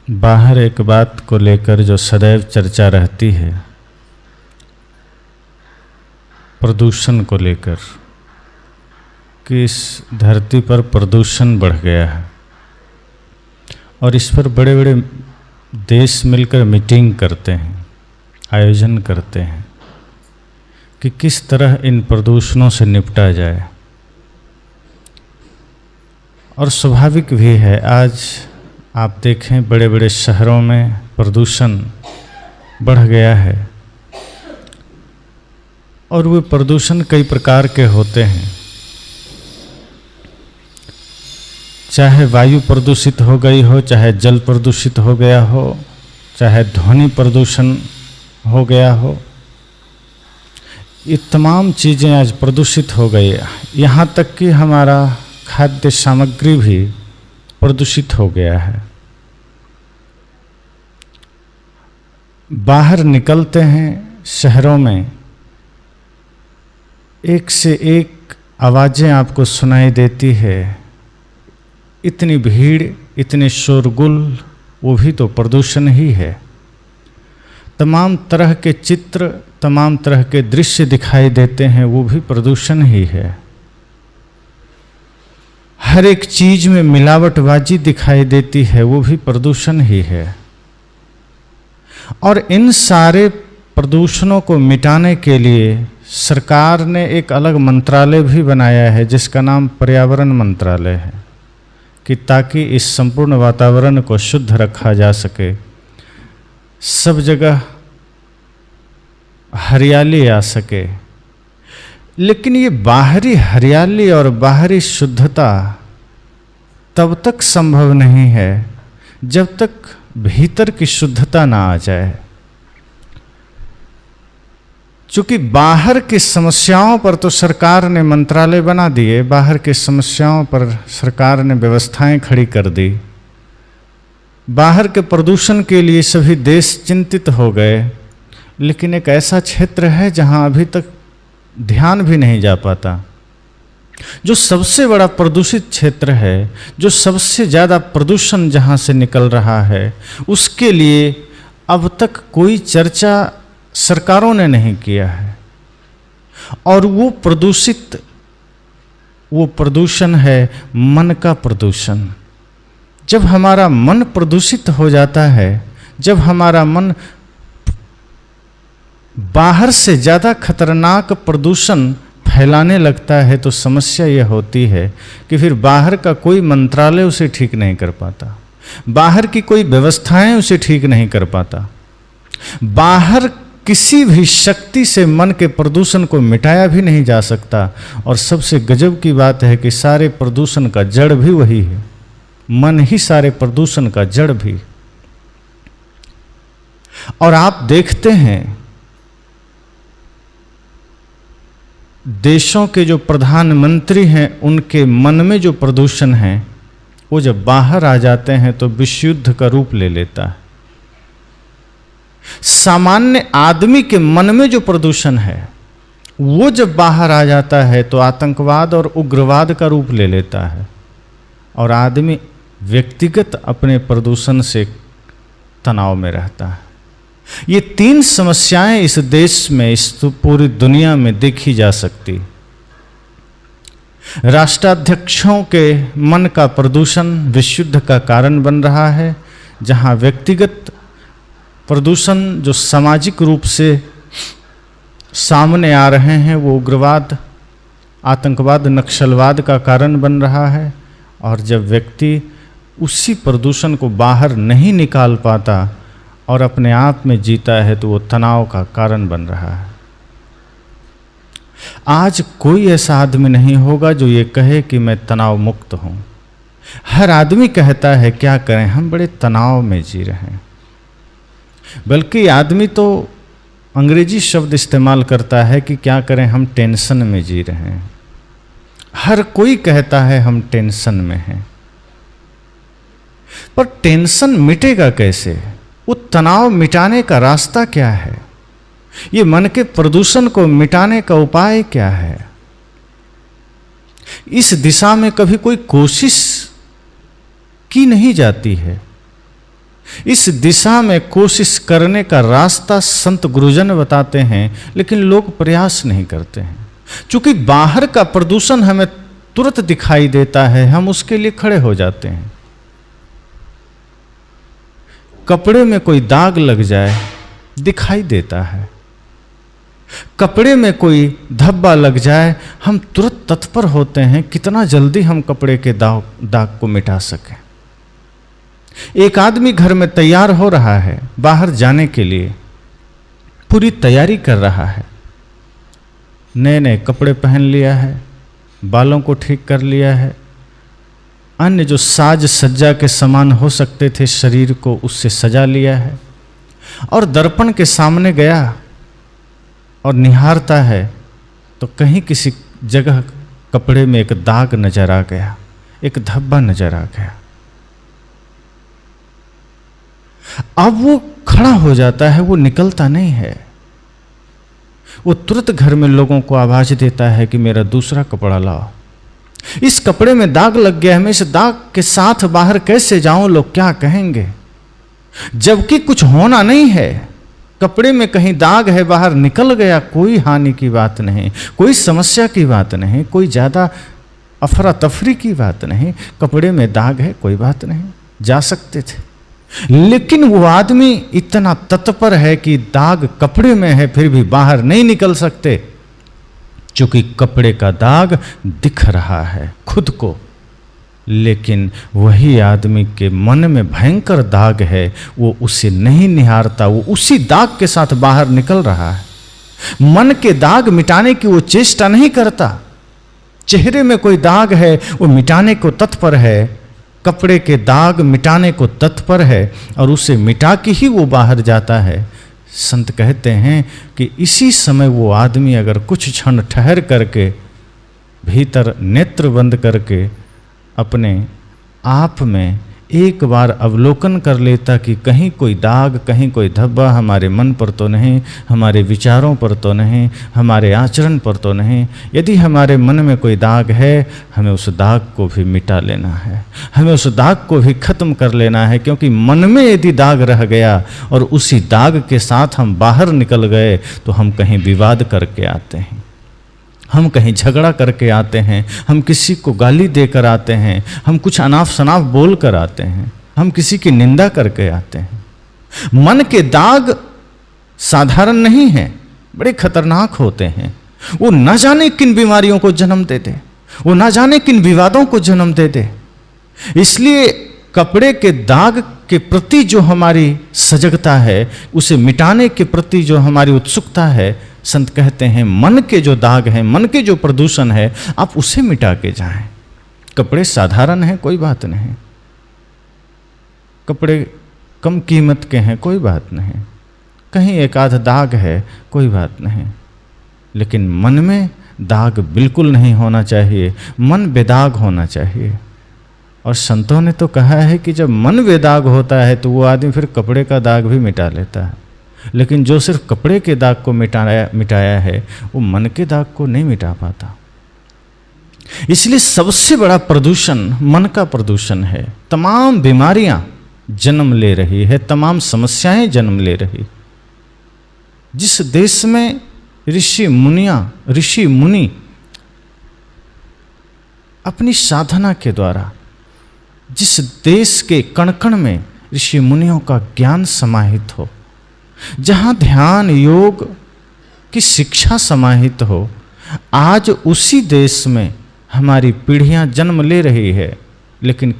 बाहर एक बात को लेकर जो सदैव चर्चा रहती है, प्रदूषण को लेकर, कि इस धरती पर प्रदूषण बढ़ गया है और इस पर बड़े बड़े देश मिलकर मीटिंग करते हैं, आयोजन करते हैं कि किस तरह इन प्रदूषणों से निपटा जाए। और स्वाभाविक भी है, आज आप देखें बड़े बड़े शहरों में प्रदूषण बढ़ गया है और वो प्रदूषण कई प्रकार के होते हैं। चाहे वायु प्रदूषित हो गई हो, चाहे जल प्रदूषित हो गया हो, चाहे ध्वनि प्रदूषण हो गया हो, ये तमाम चीज़ें आज प्रदूषित हो गई। यहाँ तक कि हमारा खाद्य सामग्री भी प्रदूषित हो गया है। बाहर निकलते हैं शहरों में, एक से एक आवाज़ें आपको सुनाई देती है, इतनी भीड़, इतने शोरगुल, वो भी तो प्रदूषण ही है। तमाम तरह के चित्र, तमाम तरह के दृश्य दिखाई देते हैं, वो भी प्रदूषण ही है। हर एक चीज में मिलावटबाजी दिखाई देती है, वो भी प्रदूषण ही है। और इन सारे प्रदूषणों को मिटाने के लिए सरकार ने एक अलग मंत्रालय भी बनाया है जिसका नाम पर्यावरण मंत्रालय है, कि ताकि इस संपूर्ण वातावरण को शुद्ध रखा जा सके, सब जगह हरियाली आ सके। लेकिन ये बाहरी हरियाली और बाहरी शुद्धता तब तक संभव नहीं है जब तक भीतर की शुद्धता ना आ जाए। चूंकि बाहर की समस्याओं पर तो सरकार ने मंत्रालय बना दिए, बाहर की समस्याओं पर सरकार ने व्यवस्थाएं खड़ी कर दी, बाहर के प्रदूषण के लिए सभी देश चिंतित हो गए, लेकिन एक ऐसा क्षेत्र है जहां अभी तक ध्यान भी नहीं जा पाता। जो सबसे बड़ा प्रदूषित क्षेत्र है, जो सबसे ज़्यादा प्रदूषण जहाँ से निकल रहा है, उसके लिए अब तक कोई चर्चा सरकारों ने नहीं किया है। और वो प्रदूषण है मन का प्रदूषण। जब हमारा मन प्रदूषित हो जाता है, जब हमारा मन बाहर से ज़्यादा खतरनाक प्रदूषण फैलाने लगता है, तो समस्या यह होती है कि फिर बाहर का कोई मंत्रालय उसे ठीक नहीं कर पाता, बाहर की कोई व्यवस्थाएं उसे ठीक नहीं कर पाता, बाहर किसी भी शक्ति से मन के प्रदूषण को मिटाया भी नहीं जा सकता। और सबसे गजब की बात है कि सारे प्रदूषण का जड़ भी वही है, मन ही सारे प्रदूषण का जड़ भी। और आप देखते हैं देशों के जो प्रधानमंत्री हैं, उनके मन में जो प्रदूषण है, वो जब बाहर आ जाते हैं तो विश्व युद्ध का रूप ले लेता है। सामान्य आदमी के मन में जो प्रदूषण है, वो जब बाहर आ जाता है तो आतंकवाद और उग्रवाद का रूप ले लेता है, और आदमी व्यक्तिगत अपने प्रदूषण से तनाव में रहता है। ये तीन समस्याएं इस देश में, इस पूरी दुनिया में देखी जा सकती। राष्ट्राध्यक्षों के मन का प्रदूषण विश्व युद्ध का कारण बन रहा है, जहां व्यक्तिगत प्रदूषण जो सामाजिक रूप से सामने आ रहे हैं, वो उग्रवाद, आतंकवाद, नक्सलवाद का कारण बन रहा है। और जब व्यक्ति उसी प्रदूषण को बाहर नहीं निकाल पाता और अपने आप में जीता है, तो वो तनाव का कारण बन रहा है। आज कोई ऐसा आदमी नहीं होगा जो ये कहे कि मैं तनाव मुक्त हूं। हर आदमी कहता है क्या करें, हम बड़े तनाव में जी रहे हैं। बल्कि आदमी तो अंग्रेजी शब्द इस्तेमाल करता है कि क्या करें, हम टेंशन में जी रहे हैं। हर कोई कहता है हम टेंशन में हैं। पर टेंशन मिटेगा कैसे? वो तनाव मिटाने का रास्ता क्या है? ये मन के प्रदूषण को मिटाने का उपाय क्या है? इस दिशा में कभी कोई कोशिश की नहीं जाती है। इस दिशा में कोशिश करने का रास्ता संत गुरुजन बताते हैं, लेकिन लोग प्रयास नहीं करते हैं। क्योंकि बाहर का प्रदूषण हमें तुरंत दिखाई देता है, हम उसके लिए खड़े हो जाते हैं। कपड़े में कोई दाग लग जाए दिखाई देता है, कपड़े में कोई धब्बा लग जाए हम तुरंत तत्पर होते हैं कितना जल्दी हम कपड़े के दाग को मिटा सकें। एक आदमी घर में तैयार हो रहा है बाहर जाने के लिए, पूरी तैयारी कर रहा है, नए नए कपड़े पहन लिया है, बालों को ठीक कर लिया है, अन्य जो साज सज्जा के सामान हो सकते थे शरीर को उससे सजा लिया है, और दर्पण के सामने गया और निहारता है तो कहीं किसी जगह कपड़े में एक दाग नजर आ गया, एक धब्बा नजर आ गया। अब वो खड़ा हो जाता है, वो निकलता नहीं है, वो तुरंत घर में लोगों को आवाज देता है कि मेरा दूसरा कपड़ा लाओ, इस कपड़े में दाग लग गया है, मैं इस दाग के साथ बाहर कैसे जाऊं, लोग क्या कहेंगे। जबकि कुछ होना नहीं है, कपड़े में कहीं दाग है, बाहर निकल गया, कोई हानि की बात नहीं, कोई समस्या की बात नहीं, कोई ज्यादा अफरा तफरी की बात नहीं, कपड़े में दाग है कोई बात नहीं, जा सकते थे। लेकिन वो आदमी इतना तत्पर है कि दाग कपड़े में है फिर भी बाहर नहीं निकल सकते, क्योंकि कपड़े का दाग दिख रहा है खुद को। लेकिन वही आदमी के मन में भयंकर दाग है, वो उसे नहीं निहारता, वो उसी दाग के साथ बाहर निकल रहा है। मन के दाग मिटाने की वो चेष्टा नहीं करता। चेहरे में कोई दाग है वो मिटाने को तत्पर है, कपड़े के दाग मिटाने को तत्पर है, और उसे मिटा के ही वो बाहर जाता है। संत कहते हैं कि इसी समय वो आदमी अगर कुछ क्षण ठहर करके भीतर नेत्र बंद करके अपने आप में एक बार अवलोकन कर लेता कि कहीं कोई दाग, कहीं कोई धब्बा हमारे मन पर तो नहीं, हमारे विचारों पर तो नहीं, हमारे आचरण पर तो नहीं। यदि हमारे मन में कोई दाग है, हमें उस दाग को भी मिटा लेना है, हमें उस दाग को भी खत्म कर लेना है। क्योंकि मन में यदि दाग रह गया और उसी दाग के साथ हम बाहर निकल गए तो हम कहीं विवाद करके आते हैं, हम कहीं झगड़ा करके आते हैं, हम किसी को गाली देकर आते हैं, हम कुछ अनाप शनाप बोल कर आते हैं, हम किसी की निंदा करके आते हैं। मन के दाग साधारण नहीं हैं, बड़े खतरनाक होते हैं। वो न जाने किन बीमारियों को जन्म दे दे, वो न जाने किन विवादों को जन्म दे दे। इसलिए कपड़े के दाग के प्रति जो हमारी सजगता है, उसे मिटाने के प्रति जो हमारी उत्सुकता है, संत कहते हैं मन के जो दाग हैं, मन के जो प्रदूषण है, आप उसे मिटा के जाएं। कपड़े साधारण हैं कोई बात नहीं, कपड़े कम कीमत के हैं कोई बात नहीं, कहीं एक आध दाग है कोई बात नहीं, लेकिन मन में दाग बिल्कुल नहीं होना चाहिए, मन बेदाग होना चाहिए। और संतों ने तो कहा है कि जब मन बेदाग होता है तो वो आदमी फिर कपड़े का दाग भी मिटा लेता है। लेकिन जो सिर्फ कपड़े के दाग को मिटाया है वो मन के दाग को नहीं मिटा पाता। इसलिए सबसे बड़ा प्रदूषण मन का प्रदूषण है। तमाम बीमारियां जन्म ले रही है, तमाम समस्याएं जन्म ले रही। जिस देश में ऋषि मुनि अपनी साधना के द्वारा, जिस देश के कण कण में ऋषि मुनियों का ज्ञान समाहित हो, जहाँ ध्यान योग की शिक्षा समाहित हो, आज उसी देश में हमारी पीढ़ियां जन्म ले रही है, लेकिन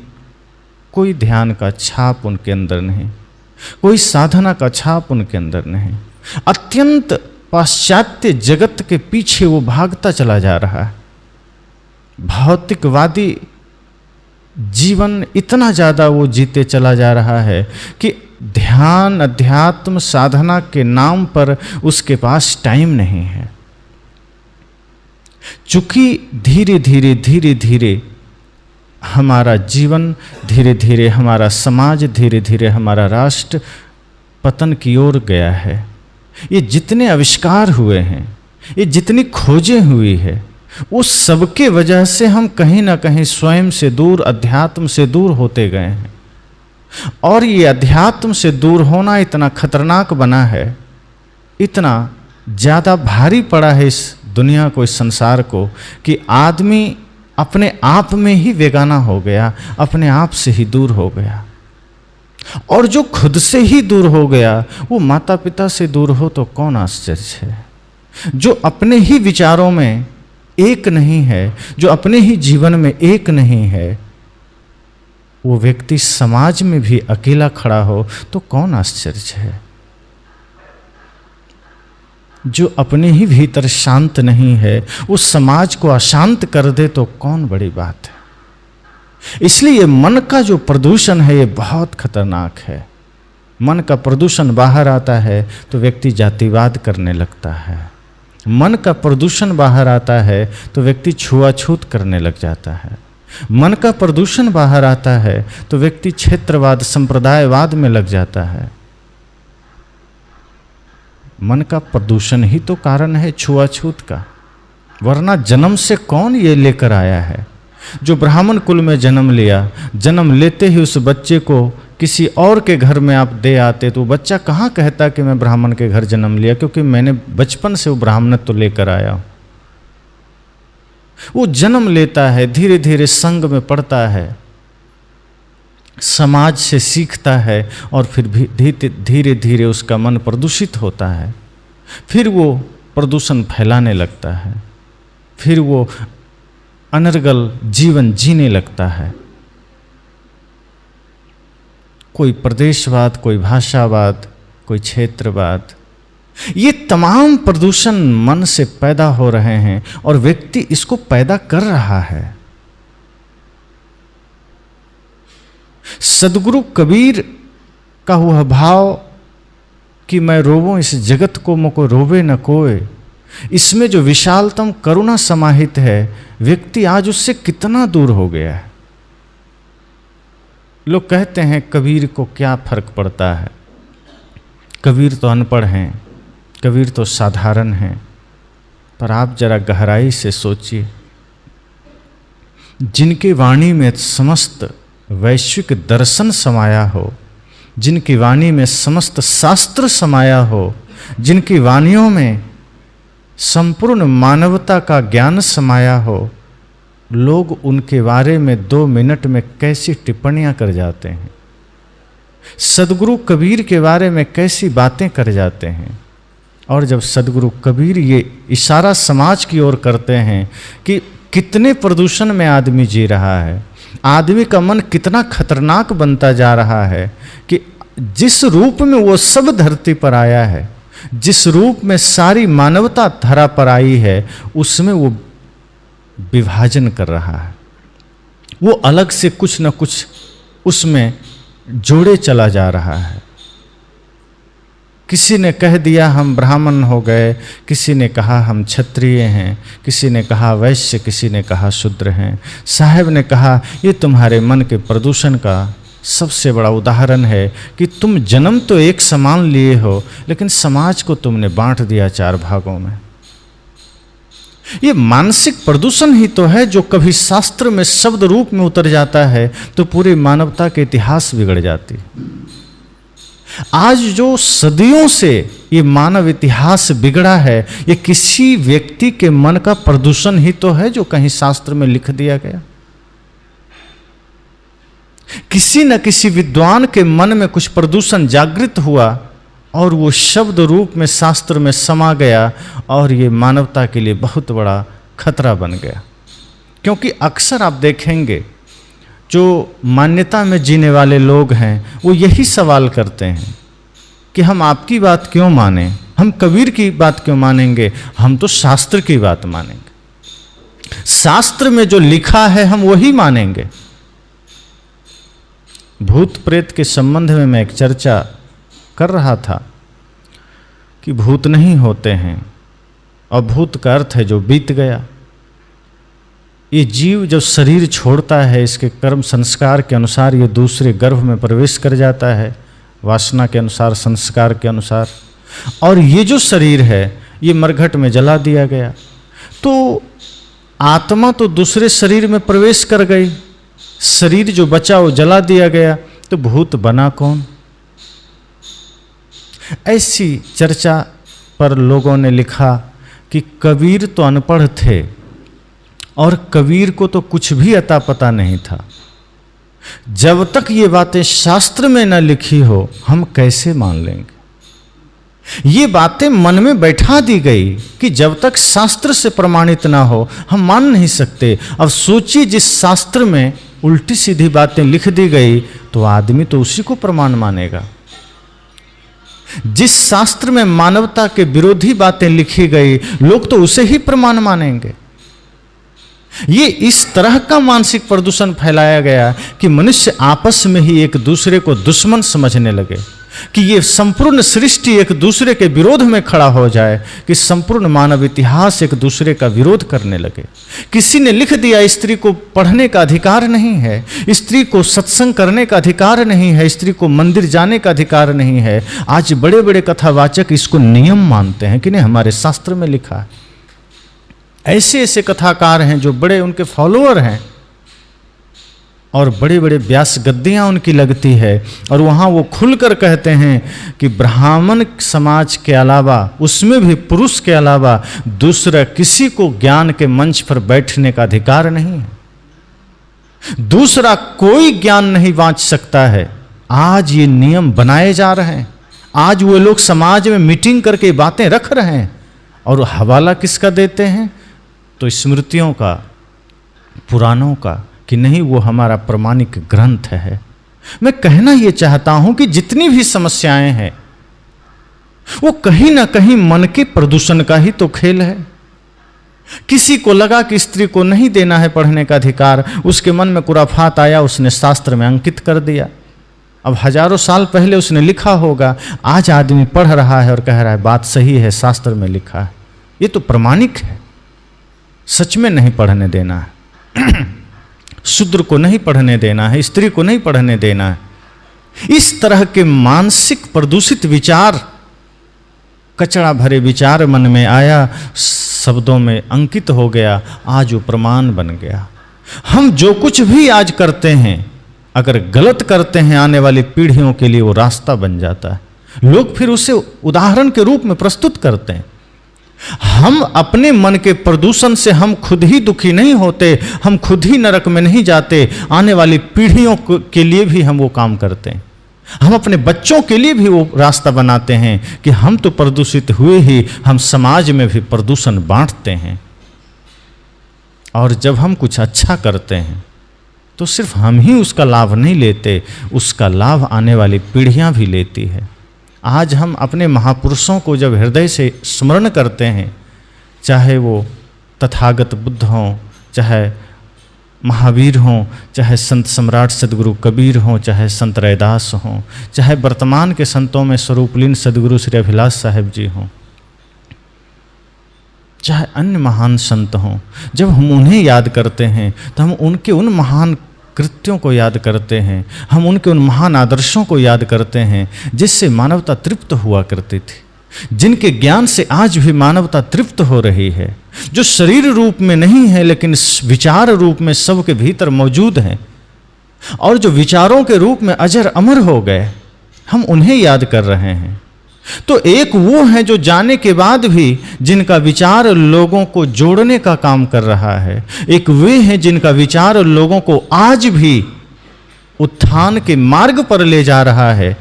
कोई ध्यान का छाप उनके अंदर नहीं, कोई साधना का छाप उनके अंदर नहीं। अत्यंत पाश्चात्य जगत के पीछे वो भागता चला जा रहा है। भौतिकवादी जीवन इतना ज़्यादा वो जीते चला जा रहा है कि ध्यान अध्यात्म साधना के नाम पर उसके पास टाइम नहीं है। चूंकि धीरे धीरे हमारा जीवन, धीरे धीरे हमारा समाज, धीरे धीरे हमारा राष्ट्र पतन की ओर गया है। ये जितने आविष्कार हुए हैं, ये जितनी खोजें हुई है, उस सबके वजह से हम कहीं ना कहीं स्वयं से दूर, अध्यात्म से दूर होते गए हैं। और ये अध्यात्म से दूर होना इतना खतरनाक बना है, इतना ज़्यादा भारी पड़ा है इस दुनिया को, इस संसार को, कि आदमी अपने आप में ही बेगाना हो गया, अपने आप से ही दूर हो गया। और जो खुद से ही दूर हो गया वो माता पिता से दूर हो तो कौन आश्चर्य है। जो अपने ही विचारों में एक नहीं है, जो अपने ही जीवन में एक नहीं है, वो व्यक्ति समाज में भी अकेला खड़ा हो तो कौन आश्चर्य है। जो अपने ही भीतर शांत नहीं है वो समाज को अशांत कर दे तो कौन बड़ी बात है। इसलिए मन का जो प्रदूषण है ये बहुत खतरनाक है। मन का प्रदूषण बाहर आता है तो व्यक्ति जातिवाद करने लगता है। मन का प्रदूषण बाहर आता है तो व्यक्ति छुआछूत करने लग जाता है। मन का प्रदूषण बाहर आता है तो व्यक्ति क्षेत्रवाद, संप्रदायवाद में लग जाता है। मन का प्रदूषण ही तो कारण है छुआछूत का, वरना जन्म से कौन ये लेकर आया है। जो ब्राह्मण कुल में जन्म लिया, जन्म लेते ही उस बच्चे को किसी और के घर में आप दे आते तो बच्चा कहाँ कहता कि मैं ब्राह्मण के घर जन्म लिया, क्योंकि मैंने बचपन से वो ब्राह्मणत्व लेकर आया हूँ। वो जन्म लेता है, धीरे धीरे संग में पड़ता है, समाज से सीखता है और फिर भी धीरे धीरे उसका मन प्रदूषित होता है। फिर वो प्रदूषण फैलाने लगता है, फिर वो अनर्गल जीवन जीने लगता है। कोई प्रदेशवाद, कोई भाषावाद, कोई क्षेत्रवाद, ये तमाम प्रदूषण मन से पैदा हो रहे हैं और व्यक्ति इसको पैदा कर रहा है। सदगुरु कबीर का वह भाव कि मैं रोवूं इस जगत को मुको रोवे न कोय, इसमें जो विशालतम करुणा समाहित है, व्यक्ति आज उससे कितना दूर हो गया है। लोग कहते हैं कबीर को क्या फर्क पड़ता है, कबीर तो अनपढ़ हैं, कबीर तो साधारण हैं। पर आप जरा गहराई से सोचिए, जिनकी वाणी में समस्त वैश्विक दर्शन समाया हो, जिनकी वाणी में समस्त शास्त्र समाया हो, जिनकी वाणियों में संपूर्ण मानवता का ज्ञान समाया हो, लोग उनके बारे में 2 मिनट में कैसी टिप्पणियां कर जाते हैं, सदगुरु कबीर के बारे में कैसी बातें कर जाते हैं। और जब सदगुरु कबीर ये इशारा समाज की ओर करते हैं कि कितने प्रदूषण में आदमी जी रहा है, आदमी का मन कितना खतरनाक बनता जा रहा है, कि जिस रूप में वो सब धरती पर आया है, जिस रूप में सारी मानवता धरा पर आई है, उसमें वो विभाजन कर रहा है। वो अलग से कुछ न कुछ उसमें जोड़े चला जा रहा है। किसी ने कह दिया हम ब्राह्मण हो गए, किसी ने कहा हम क्षत्रिय हैं, किसी ने कहा वैश्य, किसी ने कहा शूद्र हैं। साहब ने कहा ये तुम्हारे मन के प्रदूषण का सबसे बड़ा उदाहरण है कि तुम जन्म तो एक समान लिए हो, लेकिन समाज को तुमने बांट दिया 4 भागों में। ये मानसिक प्रदूषण ही तो है जो कभी शास्त्र में शब्द रूप में उतर जाता है तो पूरी मानवता के इतिहास बिगड़ जाती। आज जो सदियों से ये मानव इतिहास बिगड़ा है, ये किसी व्यक्ति के मन का प्रदूषण ही तो है जो कहीं शास्त्र में लिख दिया गया। किसी न किसी विद्वान के मन में कुछ प्रदूषण जागृत हुआ और वो शब्द रूप में शास्त्र में समा गया और ये मानवता के लिए बहुत बड़ा खतरा बन गया। क्योंकि अक्सर आप देखेंगे जो मान्यता में जीने वाले लोग हैं वो यही सवाल करते हैं कि हम आपकी बात क्यों मानें, हम कबीर की बात क्यों मानेंगे, हम तो शास्त्र की बात मानेंगे, शास्त्र में जो लिखा है हम वही मानेंगे। भूत प्रेत के संबंध में मैं एक चर्चा कर रहा था कि भूत नहीं होते हैं और भूत का अर्थ है जो बीत गया। ये जीव जब शरीर छोड़ता है, इसके कर्म संस्कार के अनुसार ये दूसरे गर्भ में प्रवेश कर जाता है, वासना के अनुसार, संस्कार के अनुसार, और ये जो शरीर है ये मरघट में जला दिया गया। तो आत्मा तो दूसरे शरीर में प्रवेश कर गई, शरीर जो बचा वो जला दिया गया, तो भूत बना कौन? ऐसी चर्चा पर लोगों ने लिखा कि कबीर तो अनपढ़ थे और कबीर को तो कुछ भी अता पता नहीं था। जब तक ये बातें शास्त्र में न लिखी हो हम कैसे मान लेंगे? ये बातें मन में बैठा दी गई कि जब तक शास्त्र से प्रमाणित ना हो हम मान नहीं सकते। अब सोचिए, जिस शास्त्र में उल्टी सीधी बातें लिख दी गई तो आदमी तो उसी को प्रमाण मानेगा। जिस शास्त्र में मानवता के विरोधी बातें लिखी गई लोग तो उसे ही प्रमाण मानेंगे। ये इस तरह का मानसिक प्रदूषण फैलाया गया कि मनुष्य आपस में ही एक दूसरे को दुश्मन समझने लगे, कि ये संपूर्ण सृष्टि एक दूसरे के विरोध में खड़ा हो जाए, कि संपूर्ण मानव इतिहास एक दूसरे का विरोध करने लगे। किसी ने लिख दिया स्त्री को पढ़ने का अधिकार नहीं है, स्त्री को सत्संग करने का अधिकार नहीं है, स्त्री को मंदिर जाने का अधिकार नहीं है। आज बड़े बड़े कथावाचक इसको नियम मानते हैं कि नहीं हमारे शास्त्र में लिखा है। ऐसे ऐसे कथाकार हैं जो बड़े उनके फॉलोअर हैं और बड़े बड़े व्यास गद्दियाँ उनकी लगती है और वहाँ वो खुलकर कहते हैं कि ब्राह्मण समाज के अलावा, उसमें भी पुरुष के अलावा दूसरा किसी को ज्ञान के मंच पर बैठने का अधिकार नहीं है। दूसरा कोई ज्ञान नहीं बांट सकता है। आज ये नियम बनाए जा रहे हैं। आज वो लोग समाज में मीटिंग करके बातें रख रहे हैं और हवाला किसका देते हैं? तो स्मृतियों का, पुराणों का, कि नहीं वो हमारा प्रमाणिक ग्रंथ है। मैं कहना ये चाहता हूं कि जितनी भी समस्याएं हैं वो कहीं ना कहीं मन के प्रदूषण का ही तो खेल है। किसी को लगा कि स्त्री को नहीं देना है पढ़ने का अधिकार, उसके मन में कुराफात आया, उसने शास्त्र में अंकित कर दिया। अब हजारों साल पहले उसने लिखा होगा, आज आदमी पढ़ रहा है और कह रहा है बात सही है, शास्त्र में लिखा है। ये तो प्रमाणिक है। सच में नहीं पढ़ने देना है, शूद्र को नहीं पढ़ने देना है, स्त्री को नहीं पढ़ने देना है। इस तरह के मानसिक प्रदूषित विचार, कचरा भरे विचार मन में आया, शब्दों में अंकित हो गया, आज वो प्रमाण बन गया। हम जो कुछ भी आज करते हैं, अगर गलत करते हैं आने वाली पीढ़ियों के लिए वो रास्ता बन जाता है। लोग फिर उसे उदाहरण के रूप में प्रस्तुत करते हैं। हम अपने मन के प्रदूषण से हम खुद ही दुखी नहीं होते, हम खुद ही नरक में नहीं जाते, आने वाली पीढ़ियों के लिए भी हम वो काम करते हैं। हम अपने बच्चों के लिए भी वो रास्ता बनाते हैं कि हम तो प्रदूषित हुए ही, हम समाज में भी प्रदूषण बांटते हैं। और जब हम कुछ अच्छा करते हैं तो सिर्फ हम ही उसका लाभ नहीं लेते, उसका लाभ आने वाली पीढ़ियां भी लेती है। आज हम अपने महापुरुषों को जब हृदय से स्मरण करते हैं, चाहे वो तथागत बुद्ध हों, चाहे महावीर हों, चाहे संत सम्राट सदगुरु कबीर हों, चाहे संत रैदास हों, चाहे वर्तमान के संतों में स्वरूपलीन सदगुरु श्री अभिलाष साहेब जी हों, चाहे अन्य महान संत हों, जब हम उन्हें याद करते हैं तो हम उनके उन महान कृत्यों को याद करते हैं, हम उनके उन महान आदर्शों को याद करते हैं जिससे मानवता तृप्त हुआ करती थी, जिनके ज्ञान से आज भी मानवता तृप्त हो रही है, जो शरीर रूप में नहीं है लेकिन विचार रूप में सबके भीतर मौजूद हैं और जो विचारों के रूप में अजर अमर हो गए, हम उन्हें याद कर रहे हैं। तो एक वो है जो जाने के बाद भी जिनका विचार लोगों को जोड़ने का काम कर रहा है, एक वे हैं जिनका विचार लोगों को आज भी उत्थान के मार्ग पर ले जा रहा है,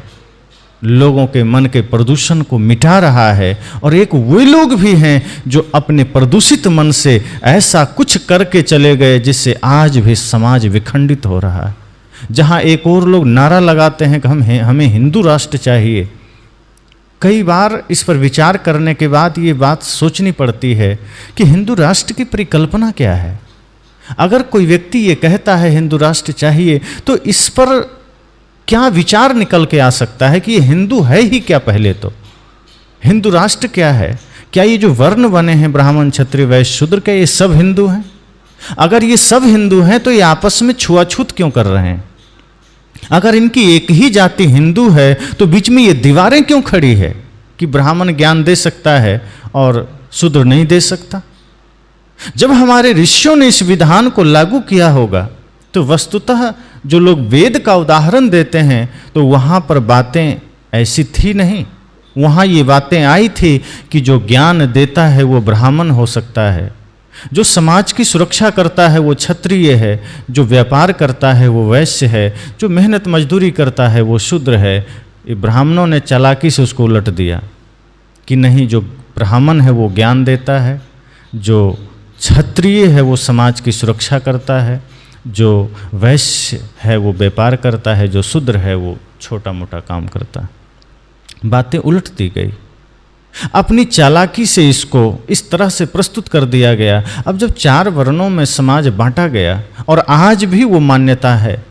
लोगों के मन के प्रदूषण को मिटा रहा है। और एक वे लोग भी हैं जो अपने प्रदूषित मन से ऐसा कुछ करके चले गए जिससे आज भी समाज विखंडित हो रहा है। जहां एक और लोग नारा लगाते हैं कि हमें हिंदू राष्ट्र चाहिए। कई बार इस पर विचार करने के बाद ये बात सोचनी पड़ती है कि हिंदू राष्ट्र की परिकल्पना क्या है। अगर कोई व्यक्ति ये कहता है हिंदू राष्ट्र चाहिए, तो इस पर क्या विचार निकल के आ सकता है कि ये हिंदू है ही क्या? पहले तो हिंदू राष्ट्र क्या है? क्या ये जो वर्ण बने हैं ब्राह्मण क्षत्रिय वैश्य शूद्र, क्या ये सब हिंदू हैं? अगर ये सब हिंदू हैं तो ये आपस में छुआछूत क्यों कर रहे हैं? अगर इनकी एक ही जाति हिंदू है तो बीच में ये दीवारें क्यों खड़ी है कि ब्राह्मण ज्ञान दे सकता है और शूद्र नहीं दे सकता? जब हमारे ऋषियों ने इस विधान को लागू किया होगा तो वस्तुतः जो लोग वेद का उदाहरण देते हैं तो वहाँ पर बातें ऐसी थी नहीं। वहाँ ये बातें आई थी कि जो ज्ञान देता है वो ब्राह्मण हो सकता है, जो समाज की सुरक्षा करता है वो क्षत्रिय है, जो व्यापार करता है वो वैश्य है, जो मेहनत मजदूरी करता है वो शूद्र है। ये ब्राह्मणों ने चालाकी से उसको उलट दिया कि नहीं, जो ब्राह्मण है वो ज्ञान देता है, जो क्षत्रिय है वो समाज की सुरक्षा करता है, जो वैश्य है वो व्यापार करता है, जो शूद्र है वो छोटा मोटा काम करता है। बातें उलट दी गई, अपनी चालाकी से इसको इस तरह से प्रस्तुत कर दिया गया। अब जब 4 वर्णों में समाज बांटा गया और आज भी वो मान्यता है,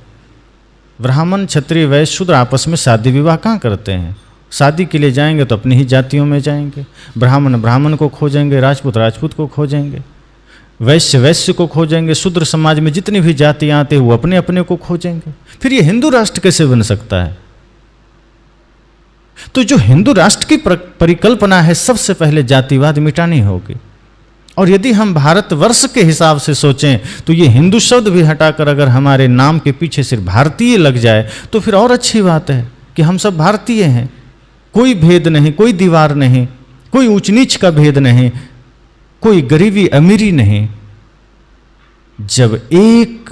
ब्राह्मण क्षत्रिय वैश्य शूद्र आपस में शादी विवाह कहाँ करते हैं? शादी के लिए जाएंगे तो अपनी ही जातियों में जाएंगे, ब्राह्मण ब्राह्मण को खोजेंगे, राजपूत राजपूत को खोजेंगे, वैश्य वैश्य को खोजेंगे, शूद्र समाज में जितनी भी जातियाँ आते हैं वो अपने अपने को खोजेंगे। फिर ये हिंदू राष्ट्र कैसे बन सकता है? तो जो हिंदू राष्ट्र की परिकल्पना है, सबसे पहले जातिवाद मिटानी होगी। और यदि हम भारतवर्ष के हिसाब से सोचें तो ये हिंदू शब्द भी हटाकर अगर हमारे नाम के पीछे सिर्फ भारतीय लग जाए तो फिर और अच्छी बात है कि हम सब भारतीय हैं, कोई भेद नहीं, कोई दीवार नहीं, कोई ऊंच नीच का भेद नहीं, कोई गरीबी अमीरी नहीं। जब एक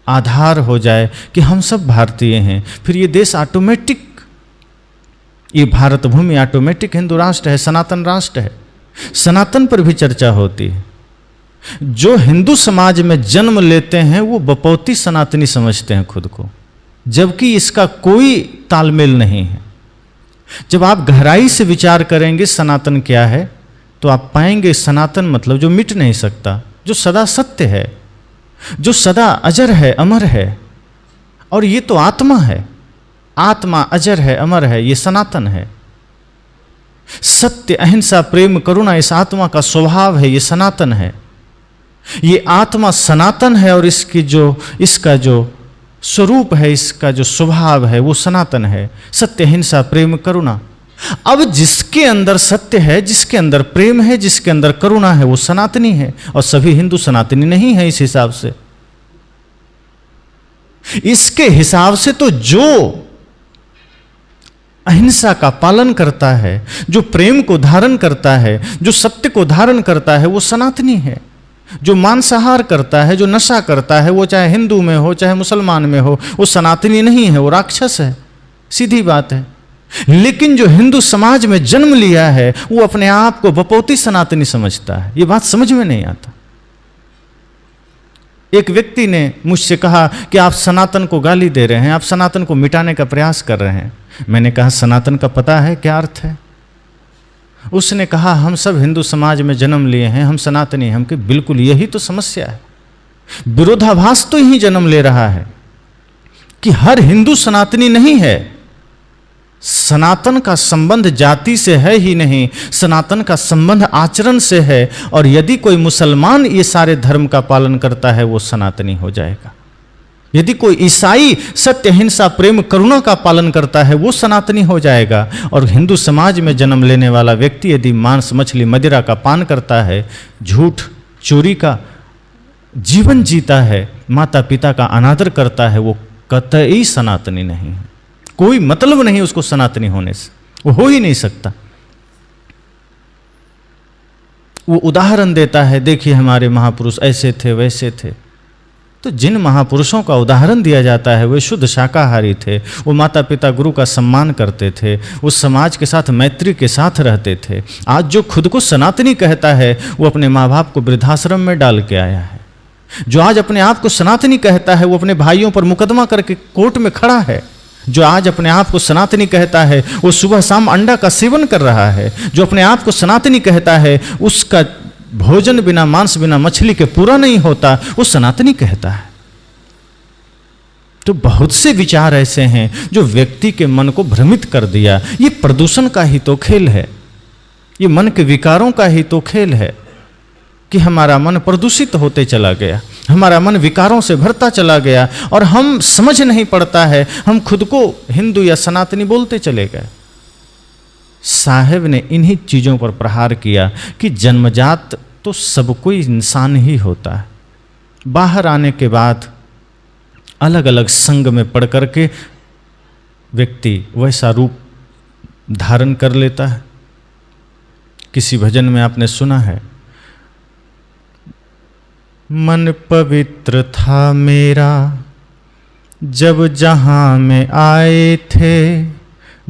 आधार हो जाए कि हम सब भारतीय हैं, फिर ये देश ऑटोमेटिक, ये भारत भूमि ऑटोमेटिक हिंदू राष्ट्र है, सनातन राष्ट्र है। सनातन पर भी चर्चा होती है। जो हिंदू समाज में जन्म लेते हैं वो बपौती सनातनी समझते हैं खुद को, जबकि इसका कोई तालमेल नहीं है। जब आप गहराई से विचार करेंगे सनातन क्या है तो आप पाएंगे सनातन मतलब जो मिट नहीं सकता, जो सदा सत्य है, जो सदा अजर है, अमर है। और ये तो आत्मा है, आत्मा अजर है, अमर है, ये सनातन है। सत्य अहिंसा प्रेम करुणा इस आत्मा का स्वभाव है, ये सनातन है। ये आत्मा सनातन है और इसका जो स्वरूप है, इसका जो स्वभाव है वो सनातन है। सत्य अहिंसा प्रेम करुणा। अब जिसके अंदर सत्य है, जिसके अंदर प्रेम है, जिसके अंदर करुणा है वो सनातनी है। और सभी हिंदू सनातनी नहीं है। इस हिसाब से, इसके हिसाब से तो जो अहिंसा का पालन करता है, जो प्रेम को धारण करता है, जो सत्य को धारण करता है वो सनातनी है। जो मांसाहार करता है, जो नशा करता है, वो चाहे हिंदू में हो चाहे मुसलमान में हो, वो सनातनी नहीं है, वो राक्षस है। सीधी बात है। लेकिन जो हिंदू समाज में जन्म लिया है वो अपने आप को बपौती सनातनी समझता है। ये बात समझ में नहीं आता। एक व्यक्ति ने मुझसे कहा कि आप सनातन को गाली दे रहे हैं, आप सनातन को मिटाने का प्रयास कर रहे हैं। मैंने कहा सनातन का पता है क्या अर्थ है? उसने कहा हम सब हिंदू समाज में जन्म लिए हैं, हम सनातनी हैं। हम कि बिल्कुल यही तो समस्या है। विरोधाभास तो यही जन्म ले रहा है कि हर हिंदू सनातनी नहीं है। सनातन का संबंध जाति से है ही नहीं, सनातन का संबंध आचरण से है। और यदि कोई मुसलमान ये सारे धर्म का पालन करता है वो सनातनी हो जाएगा। यदि कोई ईसाई सत्य अहिंसा प्रेम करुणा का पालन करता है वो सनातनी हो जाएगा। और हिंदू समाज में जन्म लेने वाला व्यक्ति यदि मांस मछली मदिरा का पान करता है, झूठ चोरी का जीवन जीता है, माता पिता का अनादर करता है, वो कतई सनातनी नहीं है। कोई मतलब नहीं उसको सनातनी होने से, वो हो ही नहीं सकता। वो उदाहरण देता है, देखिए हमारे महापुरुष ऐसे थे वैसे थे। तो जिन महापुरुषों का उदाहरण दिया जाता है वे शुद्ध शाकाहारी थे, वो माता पिता गुरु का सम्मान करते थे, वो समाज के साथ मैत्री के साथ रहते थे। आज जो खुद को सनातनी कहता है वो अपने माँ बाप को वृद्धाश्रम में डाल के आया है। जो आज अपने आप को सनातनी कहता है वो अपने भाइयों पर मुकदमा करके कोर्ट में खड़ा है। जो आज अपने आप को सनातनी कहता है वो सुबह शाम अंडा का सेवन कर रहा है। जो अपने आप को सनातनी कहता है उसका भोजन बिना मांस बिना मछली के पूरा नहीं होता, वो सनातनी कहता है। तो बहुत से विचार ऐसे हैं जो व्यक्ति के मन को भ्रमित कर दिया। ये प्रदूषण का ही तो खेल है, ये मन के विकारों का ही तो खेल है कि हमारा मन प्रदूषित होते चला गया, हमारा मन विकारों से भरता चला गया और हम समझ नहीं पड़ता है, हम खुद को हिंदू या सनातनी बोलते चले गए। साहेब ने इन्हीं चीज़ों पर प्रहार किया कि जन्मजात तो सब कोई इंसान ही होता है। बाहर आने के बाद अलग अलग संग में पड़ करके व्यक्ति वैसा रूप धारण कर लेता है। किसी भजन में आपने सुना है, मन पवित्र था मेरा जब जहां में आए थे,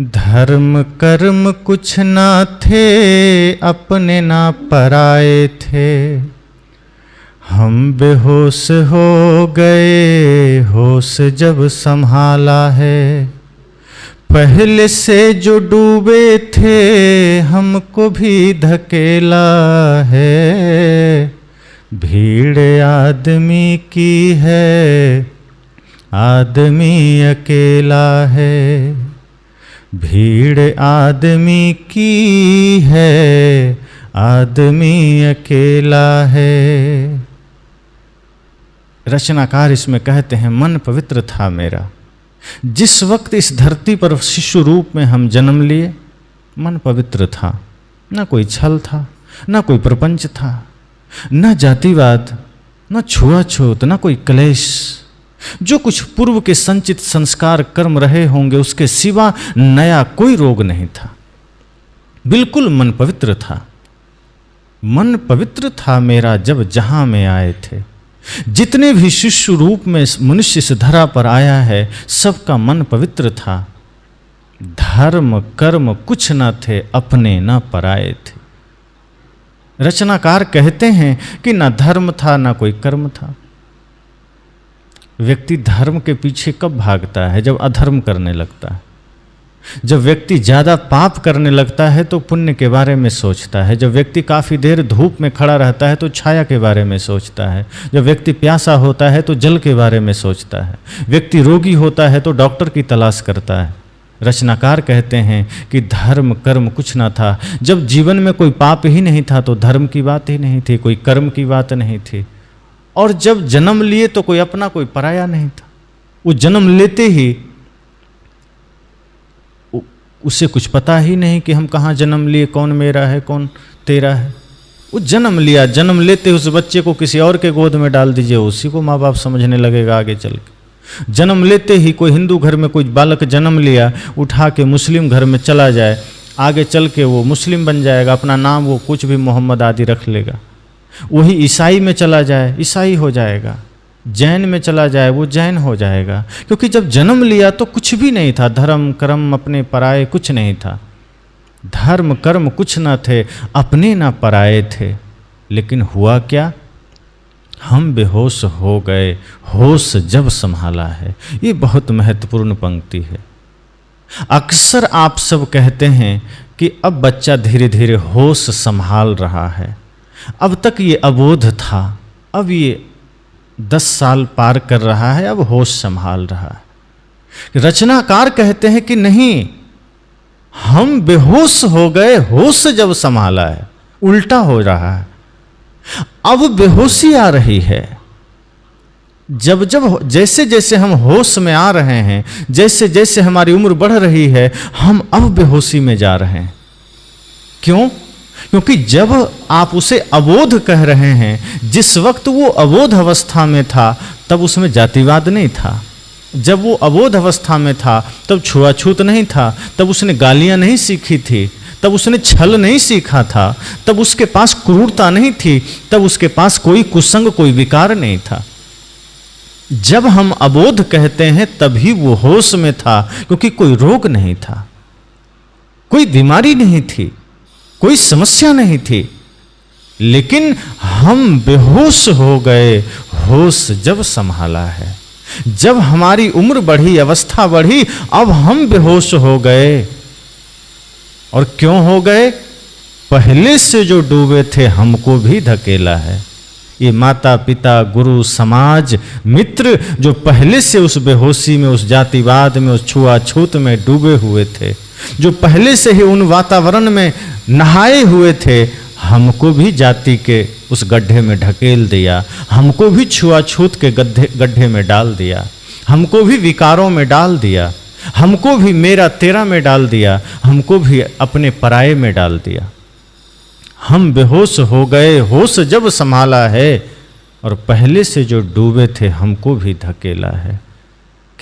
धर्म कर्म कुछ ना थे, अपने ना पराए थे। हम बेहोश हो गए, होश जब संभाला है, पहले से जो डूबे थे, हमको भी धकेला है। भीड़ आदमी की है, आदमी अकेला है। भीड़ आदमी की है, आदमी अकेला है। रचनाकार इसमें कहते हैं, मन पवित्र था मेरा। जिस वक्त इस धरती पर शिशु रूप में हम जन्म लिए, मन पवित्र था। न कोई छल था, न कोई प्रपंच था, न जातिवाद, न छुआछूत, न कोई क्लेश। जो कुछ पूर्व के संचित संस्कार कर्म रहे होंगे, उसके सिवा नया कोई रोग नहीं था। बिल्कुल मन पवित्र था। मन पवित्र था मेरा जब जहां में आए थे। जितने भी शिशु रूप में मनुष्य इस धरा पर आया है, सबका मन पवित्र था। धर्म कर्म कुछ न थे, अपने न पराए थे। रचनाकार कहते हैं कि ना धर्म था, ना कोई कर्म था। व्यक्ति धर्म के पीछे कब भागता है? जब अधर्म करने लगता है। जब व्यक्ति ज़्यादा पाप करने लगता है तो पुण्य के बारे में सोचता है। जब व्यक्ति काफ़ी देर धूप में खड़ा रहता है तो छाया के बारे में सोचता है। जब व्यक्ति प्यासा होता है तो जल के बारे में सोचता है। व्यक्ति रोगी होता है तो डॉक्टर की तलाश करता है। रचनाकार कहते हैं कि धर्म कर्म कुछ ना था। जब जीवन में कोई पाप ही नहीं था तो धर्म की बात ही नहीं थी, कोई कर्म की बात नहीं थी। और जब जन्म लिए तो कोई अपना कोई पराया नहीं था। वो जन्म लेते ही उसे कुछ पता ही नहीं कि हम कहाँ जन्म लिए, कौन मेरा है कौन तेरा है। वो जन्म लिया, जन्म लेते उस बच्चे को किसी और के गोद में डाल दीजिए, उसी को माँ बाप समझने लगेगा आगे चल के। जन्म लेते ही कोई हिंदू घर में कोई बालक जन्म लिया, उठा के मुस्लिम घर में चला जाए, आगे चल के वो मुस्लिम बन जाएगा। अपना नाम वो कुछ भी मोहम्मद आदि रख लेगा। वही ईसाई में चला जाए, ईसाई हो जाएगा। जैन में चला जाए, वो जैन हो जाएगा। क्योंकि जब जन्म लिया तो कुछ भी नहीं था। धर्म कर्म अपने पराए कुछ नहीं था। धर्म कर्म कुछ ना थे, अपने ना पराए थे। लेकिन हुआ क्या? हम बेहोश हो गए, होश जब संभाला है। ये बहुत महत्वपूर्ण पंक्ति है। अक्सर आप सब कहते हैं कि अब बच्चा धीरे धीरे होश संभाल रहा है। अब तक ये अबोध था, अब ये 10 साल पार कर रहा है, अब होश संभाल रहा है। रचनाकार कहते हैं कि नहीं, हम बेहोश हो गए, होश जब संभाला है। उल्टा हो रहा है। अब बेहोशी आ रही है। जब जब जैसे जैसे हम होश में आ रहे हैं, जैसे जैसे हमारी उम्र बढ़ रही है, हम अब बेहोशी में जा रहे हैं। क्यों? क्योंकि जब आप उसे अबोध कह रहे हैं, जिस वक्त वो अबोध अवस्था में था तब उसमें जातिवाद नहीं था। जब वो अबोध अवस्था में था तब छुआछूत नहीं था, तब उसने गालियां नहीं सीखी थी, तब उसने छल नहीं सीखा था, तब उसके पास क्रूरता नहीं थी, तब उसके पास कोई कुसंग कोई विकार नहीं था। जब हम अबोध कहते हैं तभी वो होश में था, क्योंकि कोई रोग नहीं था, कोई बीमारी नहीं थी, कोई समस्या नहीं थी। लेकिन हम बेहोश हो गए, होश जब संभाला है। जब हमारी उम्र बढ़ी, अवस्था बढ़ी, अब हम बेहोश हो गए। और क्यों हो गए? पहले से जो डूबे थे हमको भी धकेला है। ये माता पिता गुरु समाज मित्र जो पहले से उस बेहोशी में, उस जातिवाद में, उस छुआछूत में डूबे हुए थे, जो पहले से ही उन वातावरण में नहाए हुए थे, हमको भी जाति के उस गड्ढे में ढकेल दिया, हमको भी छुआछूत के गड्ढे में डाल दिया, हमको भी विकारों में डाल दिया, हमको भी मेरा तेरा में डाल दिया, हमको भी अपने पराये में डाल दिया। हम बेहोश हो गए, होश जब संभाला है, और पहले से जो डूबे थे हमको भी धकेला है।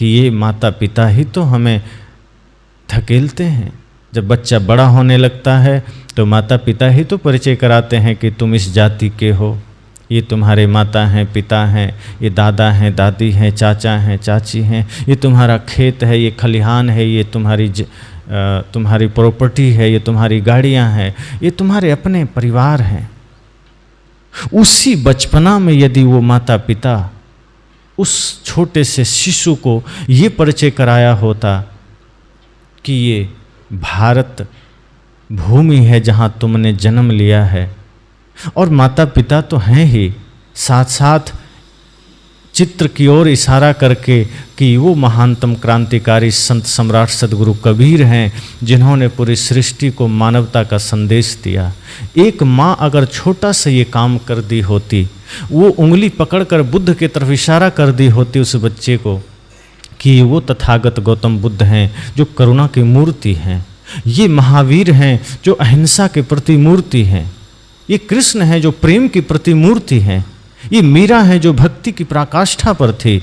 कि ये माता पिता ही तो हमें धकेलते हैं। जब बच्चा बड़ा होने लगता है तो माता पिता ही तो परिचय कराते हैं कि तुम इस जाति के हो, ये तुम्हारे माता हैं, पिता हैं, ये दादा हैं, दादी हैं, चाचा हैं, चाची हैं, ये तुम्हारा खेत है, ये खलिहान है, ये तुम्हारी प्रॉपर्टी है, ये तुम्हारी गाड़ियाँ हैं, ये तुम्हारे अपने परिवार हैं। उसी बचपना में यदि वो माता पिता उस छोटे से शिशु को ये परिचय कराया होता कि ये भारत भूमि है जहाँ तुमने जन्म लिया है, और माता पिता तो हैं ही, साथ साथ चित्र की ओर इशारा करके कि वो महानतम क्रांतिकारी संत सम्राट सदगुरु कबीर हैं जिन्होंने पूरी सृष्टि को मानवता का संदेश दिया। एक माँ अगर छोटा सा ये काम कर दी होती, वो उंगली पकड़कर बुद्ध की तरफ इशारा कर दी होती उस बच्चे को कि वो तथागत गौतम बुद्ध हैं जो करुणा की मूर्ति हैं, ये महावीर हैं जो अहिंसा के प्रतिमूर्ति हैं, ये कृष्ण हैं जो प्रेम की प्रतिमूर्ति हैं, ये मीरा हैं जो भक्ति की पराकाष्ठा पर थी,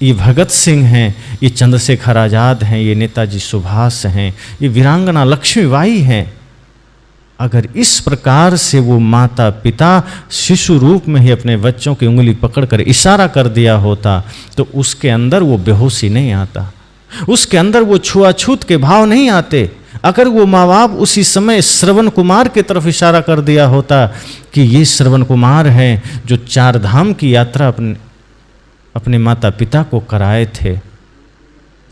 ये भगत सिंह हैं, ये चंद्रशेखर आज़ाद हैं, ये नेताजी सुभाष हैं, ये वीरांगना लक्ष्मीबाई हैं। अगर इस प्रकार से वो माता पिता शिशु रूप में ही अपने बच्चों की उंगली पकड़कर इशारा कर दिया होता तो उसके अंदर वो बेहोशी नहीं आता, उसके अंदर वो छुआछूत के भाव नहीं आते। अगर वो माँ बाप उसी समय श्रवण कुमार की तरफ इशारा कर दिया होता कि ये श्रवण कुमार हैं जो 4 धाम की यात्रा अपने माता पिता को कराए थे,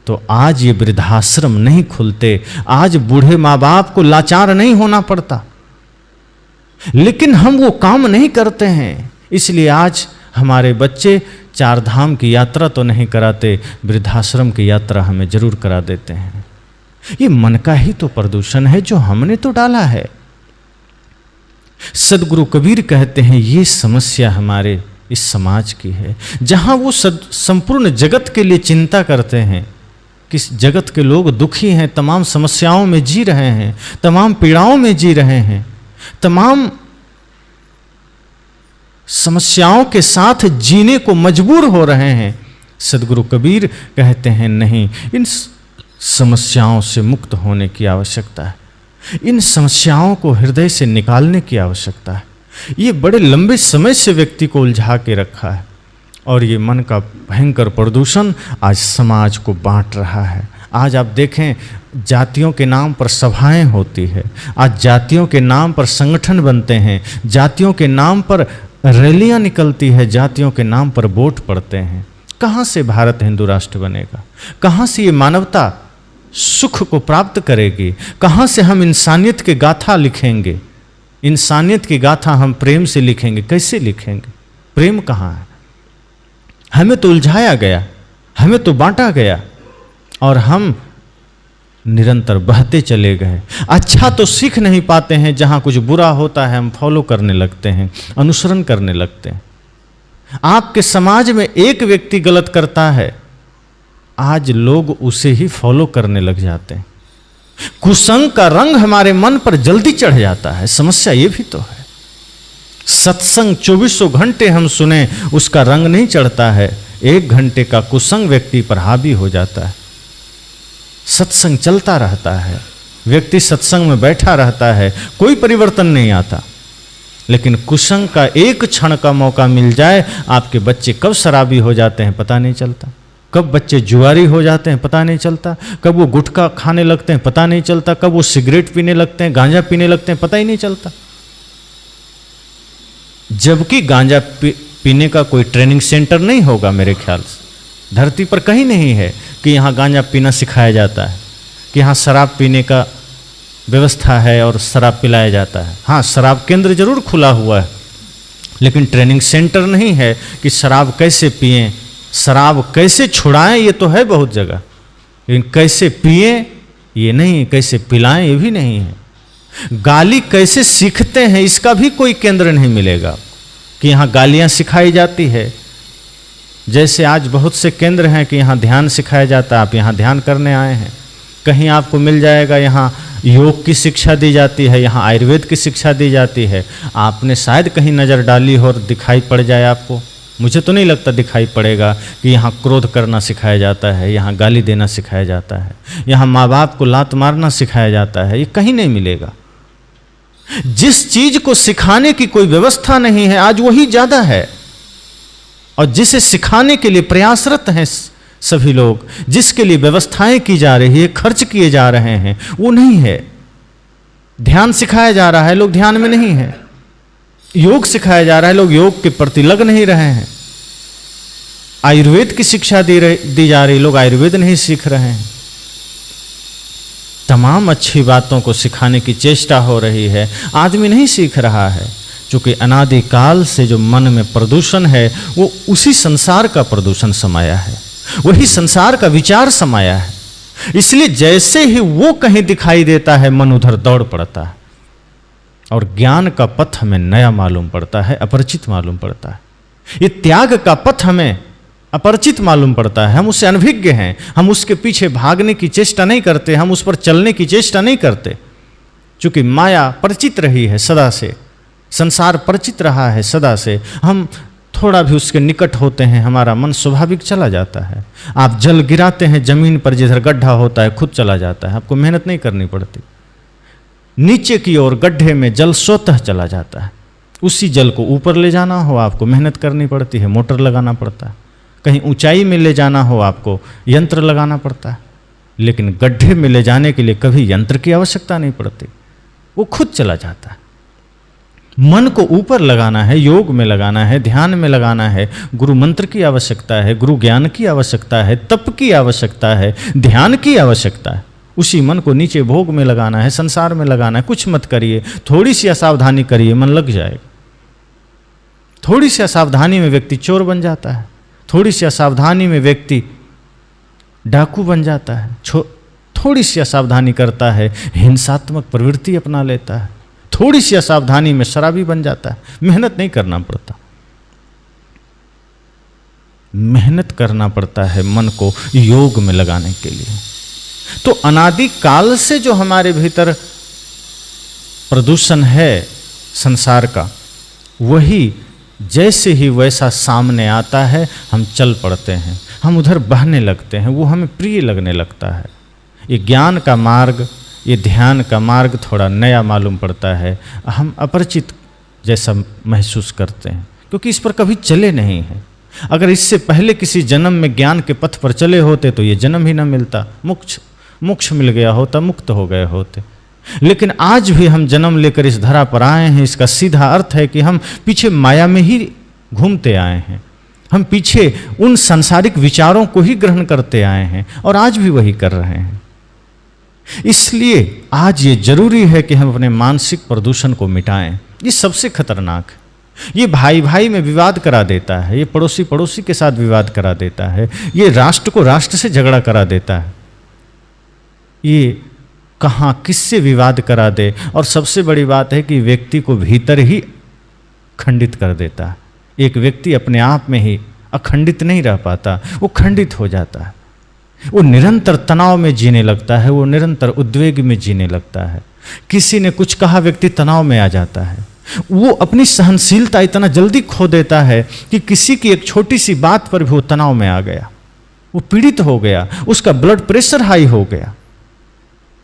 तो आज ये वृद्धाश्रम नहीं खुलते, आज बूढ़े माँ बाप को लाचार नहीं होना पड़ता। लेकिन हम वो काम नहीं करते हैं, इसलिए आज हमारे बच्चे 4 धाम की यात्रा तो नहीं कराते, वृद्धाश्रम की यात्रा हमें जरूर करा देते हैं। ये मन का ही तो प्रदूषण है जो हमने तो डाला है। सदगुरु कबीर कहते हैं ये समस्या हमारे इस समाज की है, जहां वो संपूर्ण जगत के लिए चिंता करते हैं कि जगत के लोग दुखी हैं, तमाम समस्याओं में जी रहे हैं, तमाम पीड़ाओं में जी रहे हैं, तमाम समस्याओं के साथ जीने को मजबूर हो रहे हैं। सदगुरु कबीर कहते हैं नहीं, इन समस्याओं से मुक्त होने की आवश्यकता है, इन समस्याओं को हृदय से निकालने की आवश्यकता है। ये बड़े लंबे समय से व्यक्ति को उलझा के रखा है और ये मन का भयंकर प्रदूषण आज समाज को बांट रहा है। आज आप देखें जातियों के नाम पर सभाएं होती है, आज जातियों के नाम पर संगठन बनते हैं, जातियों के नाम पर रैलियां निकलती है, जातियों के नाम पर वोट पड़ते हैं। कहाँ से भारत हिंदू राष्ट्र बनेगा? कहाँ से ये मानवता सुख को प्राप्त करेगी? कहाँ से हम इंसानियत की गाथा लिखेंगे? इंसानियत की गाथा हम प्रेम से लिखेंगे, कैसे लिखेंगे? प्रेम कहाँ है? हमें तो उलझाया गया, हमें तो बांटा गया और हम निरंतर बहते चले गए। अच्छा तो सीख नहीं पाते हैं, जहाँ कुछ बुरा होता है हम फॉलो करने लगते हैं, अनुसरण करने लगते हैं। आपके समाज में एक व्यक्ति गलत करता है, आज लोग उसे ही फॉलो करने लग जाते हैं। कुसंग का रंग हमारे मन पर जल्दी चढ़ जाता है। समस्या ये भी तो है, सत्संग 2400 घंटे हम सुने, उसका रंग नहीं चढ़ता है, 1 घंटे का कुसंग व्यक्ति पर हावी हो जाता है। सत्संग चलता रहता है, व्यक्ति सत्संग में बैठा रहता है, कोई परिवर्तन नहीं आता। लेकिन कुसंग का एक क्षण का मौका मिल जाए, आपके बच्चे कब शराबी हो जाते हैं पता नहीं चलता, कब बच्चे जुआरी हो जाते हैं पता नहीं चलता, कब वो गुटखा खाने लगते हैं पता नहीं चलता, कब वो सिगरेट पीने लगते हैं, गांजा पीने लगते हैं, पता ही नहीं चलता। जबकि गांजा पीने का कोई ट्रेनिंग सेंटर नहीं होगा मेरे ख्याल से, धरती पर कहीं नहीं है कि यहाँ गांजा पीना सिखाया जाता है, कि यहाँ शराब पीने का व्यवस्था है और शराब पिलाया जाता है। हाँ, शराब केंद्र जरूर खुला हुआ है, लेकिन ट्रेनिंग सेंटर नहीं है कि शराब कैसे पिएं, शराब कैसे छुड़ाएं, ये तो है बहुत जगह, लेकिन कैसे पिएं ये नहीं, कैसे पिलाएं ये भी नहीं है। गाली कैसे सीखते हैं इसका भी कोई केंद्र नहीं मिलेगा कि यहाँ गालियाँ सिखाई जाती है। जैसे आज बहुत से केंद्र हैं कि यहाँ ध्यान सिखाया जाता है, आप यहाँ ध्यान करने आए हैं, कहीं आपको मिल जाएगा यहाँ योग की शिक्षा दी जाती है, यहाँ आयुर्वेद की शिक्षा दी जाती है। आपने शायद कहीं नज़र डाली हो और दिखाई पड़ जाए आपको, मुझे तो नहीं लगता दिखाई पड़ेगा कि यहाँ क्रोध करना सिखाया जाता है, यहाँ गाली देना सिखाया जाता है, यहाँ माँ बाप को लात मारना सिखाया जाता है। ये कहीं नहीं मिलेगा। जिस चीज को सिखाने की कोई व्यवस्था नहीं है, आज वही ज्यादा है। और जिसे सिखाने के लिए प्रयासरत हैं सभी लोग, जिसके लिए व्यवस्थाएं की जा रही है, खर्च किए जा रहे हैं, वो नहीं है। ध्यान सिखाया जा रहा है, लोग ध्यान में नहीं है। योग सिखाया जा रहा है, लोग योग के प्रति लग नहीं रहे हैं। आयुर्वेद की शिक्षा दी जा रही, लोग आयुर्वेद नहीं सीख रहे हैं। तमाम अच्छी बातों को सिखाने की चेष्टा हो रही है, आदमी नहीं सीख रहा है। क्योंकि अनादिकाल से जो मन में प्रदूषण है, वो उसी संसार का प्रदूषण समाया है, वही संसार का विचार समाया है। इसलिए जैसे ही वो कहीं दिखाई देता है, मन उधर दौड़ पड़ता है। और ज्ञान का पथ हमें नया मालूम पड़ता है, अपरिचित मालूम पड़ता है। ये त्याग का पथ हमें अपरिचित मालूम पड़ता है। हम उससे अनभिज्ञ हैं, हम उसके पीछे भागने की चेष्टा नहीं करते, हम उस पर चलने की चेष्टा नहीं करते। चूंकि माया परिचित रही है सदा से, संसार परिचित रहा है सदा से, हम थोड़ा भी उसके निकट होते हैं, हमारा मन स्वाभाविक चला जाता है। आप जल गिराते हैं जमीन पर, जिधर गड्ढा होता है खुद चला जाता है, आपको मेहनत नहीं करनी पड़ती। नीचे की ओर गड्ढे में जल स्वतः चला जाता है। उसी जल को ऊपर ले जाना हो, आपको मेहनत करनी पड़ती है, मोटर लगाना पड़ता है। कहीं ऊंचाई में ले जाना हो, आपको यंत्र लगाना पड़ता है। लेकिन गड्ढे में ले जाने के लिए कभी यंत्र की आवश्यकता नहीं पड़ती, वो खुद चला जाता है। मन को ऊपर लगाना है, योग में लगाना है, ध्यान में लगाना है, गुरु मंत्र की आवश्यकता है, गुरु ज्ञान की आवश्यकता है, तप की आवश्यकता है, ध्यान की आवश्यकता है। उसी मन को नीचे भोग में लगाना है, संसार में लगाना है। कुछ मत करिए, थोड़ी सी असावधानी करिए, मन लग जाएगा। थोड़ी सी असावधानी में व्यक्ति चोर बन जाता है, थोड़ी सी असावधानी में व्यक्ति डाकू बन जाता है, थोड़ी सी असावधानी करता है, हिंसात्मक प्रवृत्ति अपना लेता है, थोड़ी सी असावधानी में शराबी बन जाता है। मेहनत नहीं करना पड़ता, मेहनत करना पड़ता है मन को योग में लगाने के लिए। तो अनादि काल से जो हमारे भीतर प्रदूषण है संसार का, वही जैसे ही वैसा सामने आता है, हम चल पड़ते हैं, हम उधर बहने लगते हैं, वो हमें प्रिय लगने लगता है। ये ज्ञान का मार्ग, ये ध्यान का मार्ग थोड़ा नया मालूम पड़ता है, हम अपरिचित जैसा महसूस करते हैं, क्योंकि इस पर कभी चले नहीं हैं। अगर इससे पहले किसी जन्म में ज्ञान के पथ पर चले होते तो ये जन्म ही न मिलता, मोक्ष मिल गया होता, मुक्त हो गए होते। लेकिन आज भी हम जन्म लेकर इस धरा पर आए हैं, इसका सीधा अर्थ है कि हम पीछे माया में ही घूमते आए हैं, हम पीछे उन सांसारिक विचारों को ही ग्रहण करते आए हैं और आज भी वही कर रहे हैं। इसलिए आज ये जरूरी है कि हम अपने मानसिक प्रदूषण को मिटाएं। ये सबसे खतरनाक है। ये भाई भाई में विवाद करा देता है, ये पड़ोसी पड़ोसी के साथ विवाद करा देता है, ये राष्ट्र को राष्ट्र से झगड़ा करा देता है, ये कहाँ किससे विवाद करा दे। और सबसे बड़ी बात है कि व्यक्ति को भीतर ही खंडित कर देता है। एक व्यक्ति अपने आप में ही अखंडित नहीं रह पाता, वो खंडित हो जाता है, वो निरंतर तनाव में जीने लगता है, वो निरंतर उद्वेग में जीने लगता है। किसी ने कुछ कहा, व्यक्ति तनाव में आ जाता है, वो अपनी सहनशीलता इतना जल्दी खो देता है कि किसी की एक छोटी सी बात पर भी वो तनाव में आ गया, वो पीड़ित हो गया, उसका ब्लड प्रेशर हाई हो गया।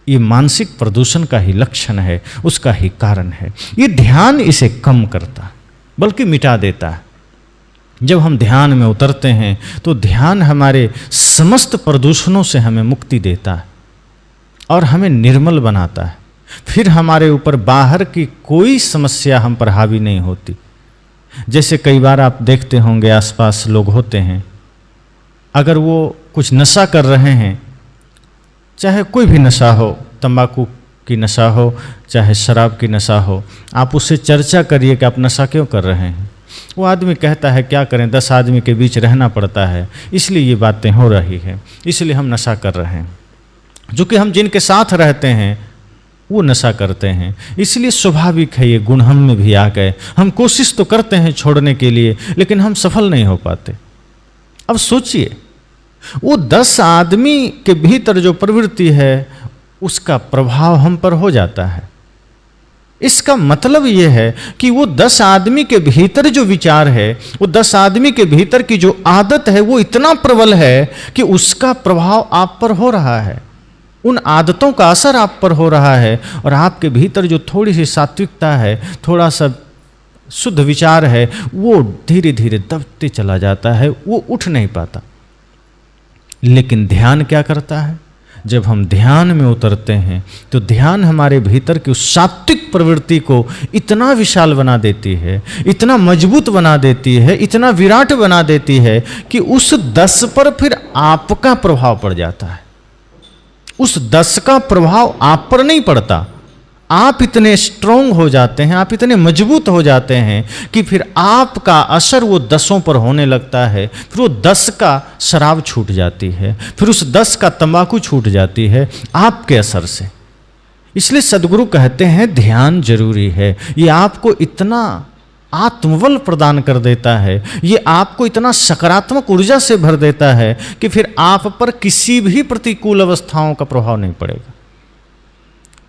ये मानसिक प्रदूषण का ही लक्षण है, उसका ही कारण है। ये ध्यान इसे कम करता बल्कि मिटा देता है। जब हम ध्यान में उतरते हैं तो ध्यान हमारे समस्त प्रदूषणों से हमें मुक्ति देता है और हमें निर्मल बनाता है। फिर हमारे ऊपर बाहर की कोई समस्या हम पर हावी नहीं होती। जैसे कई बार आप देखते होंगे आसपास लोग होते हैं, अगर वो कुछ नशा कर रहे हैं, चाहे कोई भी नशा हो, तंबाकू की नशा हो, चाहे शराब की नशा हो, आप उससे चर्चा करिए कि आप नशा क्यों कर रहे हैं। वो आदमी कहता है क्या करें, 10 आदमी के बीच रहना पड़ता है, इसलिए ये बातें हो रही है, इसलिए हम नशा कर रहे हैं। जो कि हम जिनके साथ रहते हैं वो नशा करते हैं, इसलिए स्वाभाविक है ये गुण हम में भी आ गए। हम कोशिश तो करते हैं छोड़ने के लिए, लेकिन हम सफल नहीं हो पाते। अब सोचिए, वो 10 आदमी के भीतर जो प्रवृत्ति है उसका प्रभाव हम पर हो जाता है। इसका मतलब यह है कि वो 10 आदमी के भीतर जो विचार है, वो 10 आदमी के भीतर की जो आदत है, वो इतना प्रबल है कि उसका प्रभाव आप पर हो रहा है, उन आदतों का असर आप पर हो रहा है, और आपके भीतर जो थोड़ी सी सात्विकता है, थोड़ा सा शुद्ध विचार है, वो धीरे धीरे दबते चला जाता है, वो उठ नहीं पाता। लेकिन ध्यान क्या करता है? जब हम ध्यान में उतरते हैं तो ध्यान हमारे भीतर की उस सात्विक प्रवृत्ति को इतना विशाल बना देती है, इतना मजबूत बना देती है, इतना विराट बना देती है कि उस 10 पर फिर आपका प्रभाव पड़ जाता है। उस 10 का प्रभाव आप पर नहीं पड़ता। आप इतने स्ट्रोंग हो जाते हैं, आप इतने मजबूत हो जाते हैं कि फिर आपका असर वो 10 पर होने लगता है। फिर वो 10 का शराब छूट जाती है, फिर उस 10 का तंबाकू छूट जाती है आपके असर से। इसलिए सद्गुरु कहते हैं ध्यान जरूरी है। ये आपको इतना आत्मबल प्रदान कर देता है, ये आपको इतना सकारात्मक ऊर्जा से भर देता है कि फिर आप पर किसी भी प्रतिकूल अवस्थाओं का प्रभाव नहीं पड़ेगा।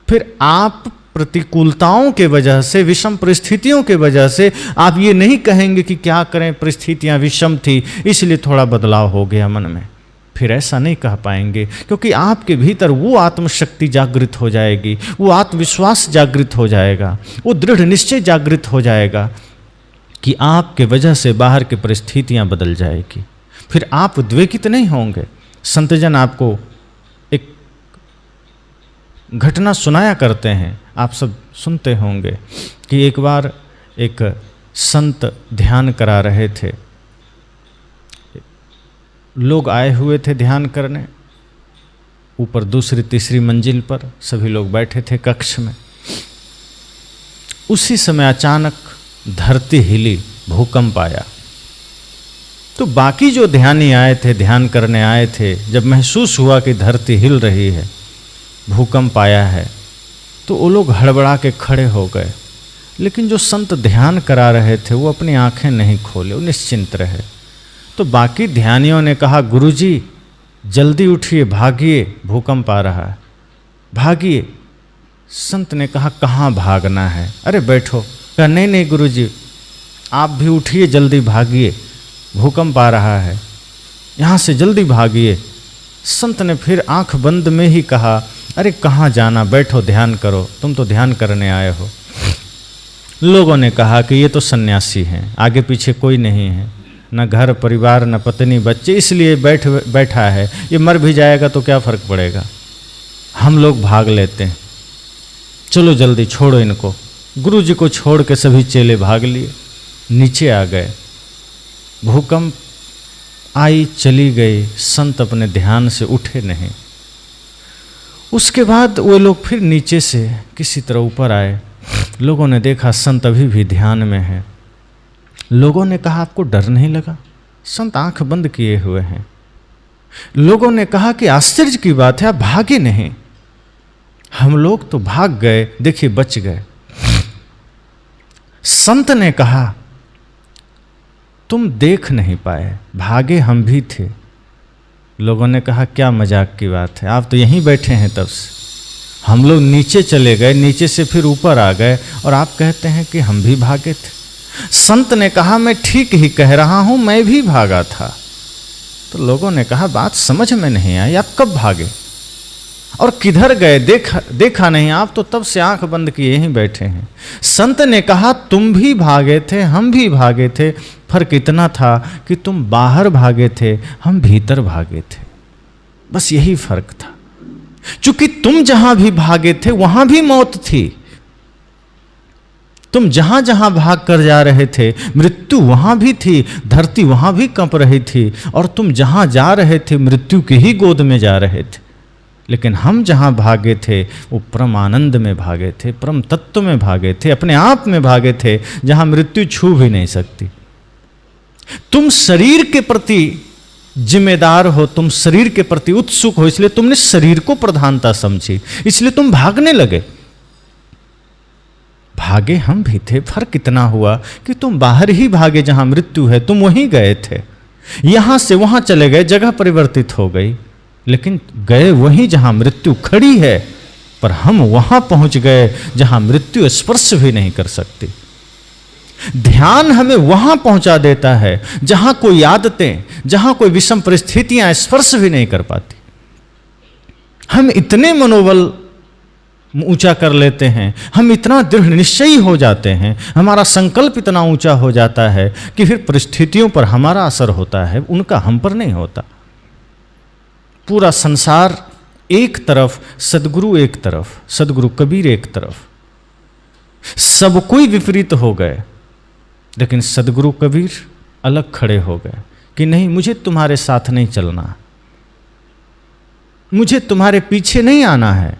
फिर आप प्रतिकूलताओं के वजह से, विषम परिस्थितियों के वजह से आप ये नहीं कहेंगे कि क्या करें, परिस्थितियां विषम थी इसलिए थोड़ा बदलाव हो गया मन में। फिर ऐसा नहीं कह पाएंगे, क्योंकि आपके भीतर वो आत्मशक्ति जागृत हो जाएगी, वो आत्मविश्वास जागृत हो जाएगा, वो दृढ़ निश्चय जागृत हो जाएगा कि आपके वजह से बाहर की परिस्थितियां बदल जाएगी। फिर आप उद्वेगित नहीं होंगे। संतजन आपको एक घटना सुनाया करते हैं, आप सब सुनते होंगे कि एक बार एक संत ध्यान करा रहे थे। लोग आए हुए थे ध्यान करने, ऊपर दूसरी तीसरी मंजिल पर सभी लोग बैठे थे कक्ष में। उसी समय अचानक धरती हिली, भूकंप आया। तो बाकी जो ध्यानी आए थे, ध्यान करने आए थे, जब महसूस हुआ कि धरती हिल रही है, भूकंप आया है, तो वो लोग हड़बड़ा के खड़े हो गए। लेकिन जो संत ध्यान करा रहे थे वो अपनी आंखें नहीं खोले, वो निश्चिंत रहे। तो बाकी ध्यानियों ने कहा, गुरुजी जल्दी उठिए, भागिए, भूकंप आ रहा है, भागिए। संत ने कहा, कहाँ भागना है, अरे बैठो। कहा, नहीं नहीं गुरुजी, आप भी उठिए, जल्दी भागिए, भूकंप आ रहा है, यहाँ से जल्दी भागिए। संत ने फिर आंख बंद में ही कहा, अरे कहाँ जाना, बैठो ध्यान करो, तुम तो ध्यान करने आए हो। लोगों ने कहा कि ये तो सन्यासी हैं, आगे पीछे कोई नहीं है, न घर परिवार न पत्नी बच्चे, इसलिए बैठा है, ये मर भी जाएगा तो क्या फर्क पड़ेगा, हम लोग भाग लेते हैं, चलो जल्दी छोड़ो इनको। गुरुजी को छोड़ के सभी चेले भाग लिए, नीचे आ गए। भूकंप आई चली गई, संत अपने ध्यान से उठे नहीं। उसके बाद वो लोग फिर नीचे से किसी तरह ऊपर आए। लोगों ने देखा संत अभी भी ध्यान में है। लोगों ने कहा, आपको डर नहीं लगा? संत आंख बंद किए हुए हैं। लोगों ने कहा कि आश्चर्य की बात है, आप भागे नहीं। हम लोग तो भाग गए, देखिए बच गए। संत ने कहा, तुम देख नहीं पाए, भागे हम भी थे। लोगों ने कहा, क्या मजाक की बात है, आप तो यहीं बैठे हैं तब से, हम लोग नीचे चले गए, नीचे से फिर ऊपर आ गए, और आप कहते हैं कि हम भी भागे थे। संत ने कहा, मैं ठीक ही कह रहा हूं, मैं भी भागा था। तो लोगों ने कहा, बात समझ में नहीं आई, आप कब भागे और किधर गए, देखा नहीं, आप तो तब से आंख बंद किए यहीं बैठे हैं। संत ने कहा, तुम भी भागे थे, हम भी भागे थे, फर्क इतना था कि तुम बाहर भागे थे, हम भीतर भागे थे, बस यही फर्क था। क्योंकि तुम जहां भी भागे थे वहां भी मौत थी, तुम जहां जहां भाग कर जा रहे थे मृत्यु वहां भी थी, धरती वहां भी कंप रही थी, और तुम जहां जा रहे थे मृत्यु की ही गोद में जा रहे थे। लेकिन हम जहां भागे थे वो परम आनंद में भागे थे, परम तत्व में भागे थे, अपने आप में भागे थे, जहां मृत्यु छू भी नहीं सकती। तुम शरीर के प्रति जिम्मेदार हो, तुम शरीर के प्रति उत्सुक हो, इसलिए तुमने शरीर को प्रधानता समझी, इसलिए तुम भागने लगे। भागे हम भी थे, फर्क इतना हुआ कि तुम बाहर ही भागे, जहां मृत्यु है तुम वहीं गए थे। यहां से वहां चले गए, जगह परिवर्तित हो गई, लेकिन गए वहीं जहां मृत्यु खड़ी है, पर हम वहां पहुंच गए जहां मृत्यु स्पर्श भी नहीं कर सकती। ध्यान हमें वहां पहुंचा देता है जहां कोई आदतें, जहां कोई विषम परिस्थितियां स्पर्श भी नहीं कर पाती। हम इतने मनोबल ऊंचा कर लेते हैं, हम इतना दृढ़ निश्चयी हो जाते हैं, हमारा संकल्प इतना ऊंचा हो जाता है कि फिर परिस्थितियों पर हमारा असर होता है, उनका हम पर नहीं होता। पूरा संसार एक तरफ, सदगुरु एक तरफ, सदगुरु कबीर एक तरफ, सब कोई विपरीत हो गए, लेकिन सदगुरु कबीर अलग खड़े हो गए कि नहीं, मुझे तुम्हारे साथ नहीं चलना, मुझे तुम्हारे पीछे नहीं आना है।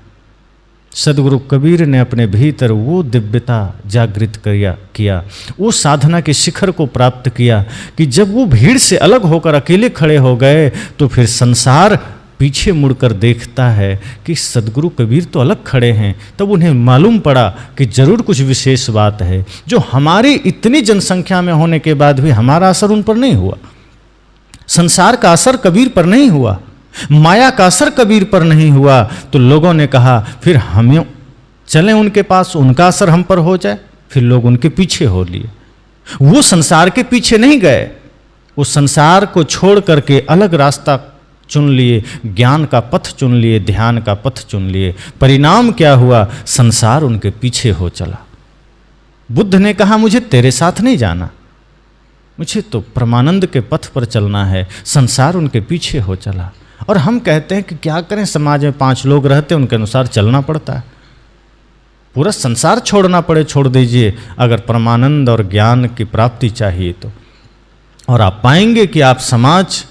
सदगुरु कबीर ने अपने भीतर वो दिव्यता जागृत किया, वो साधना के शिखर को प्राप्त किया कि जब वो भीड़ से अलग होकर अकेले खड़े हो गए तो फिर संसार पीछे मुड़कर देखता है कि सदगुरु कबीर तो अलग खड़े हैं। तब उन्हें मालूम पड़ा कि जरूर कुछ विशेष बात है जो हमारी इतनी जनसंख्या में होने के बाद भी हमारा असर उन पर नहीं हुआ, संसार का असर कबीर पर नहीं हुआ, माया का असर कबीर पर नहीं हुआ। तो लोगों ने कहा फिर हमें चलें उनके पास, उनका असर हम पर हो जाए। फिर लोग उनके पीछे हो लिए। वो संसार के पीछे नहीं गए, वो संसार को छोड़ करके अलग रास्ता चुन लिए, ज्ञान का पथ चुन लिए, ध्यान का पथ चुन लिए। परिणाम क्या हुआ? संसार उनके पीछे हो चला। बुद्ध ने कहा मुझे तेरे साथ नहीं जाना, मुझे तो परमानंद के पथ पर चलना है। संसार उनके पीछे हो चला। और हम कहते हैं कि क्या करें, समाज में 5 लोग रहते हैं, उनके अनुसार चलना पड़ता है। पूरा संसार छोड़ना पड़े छोड़ दीजिए अगर परमानंद और ज्ञान की प्राप्ति चाहिए तो। और आप पाएंगे कि आप समाज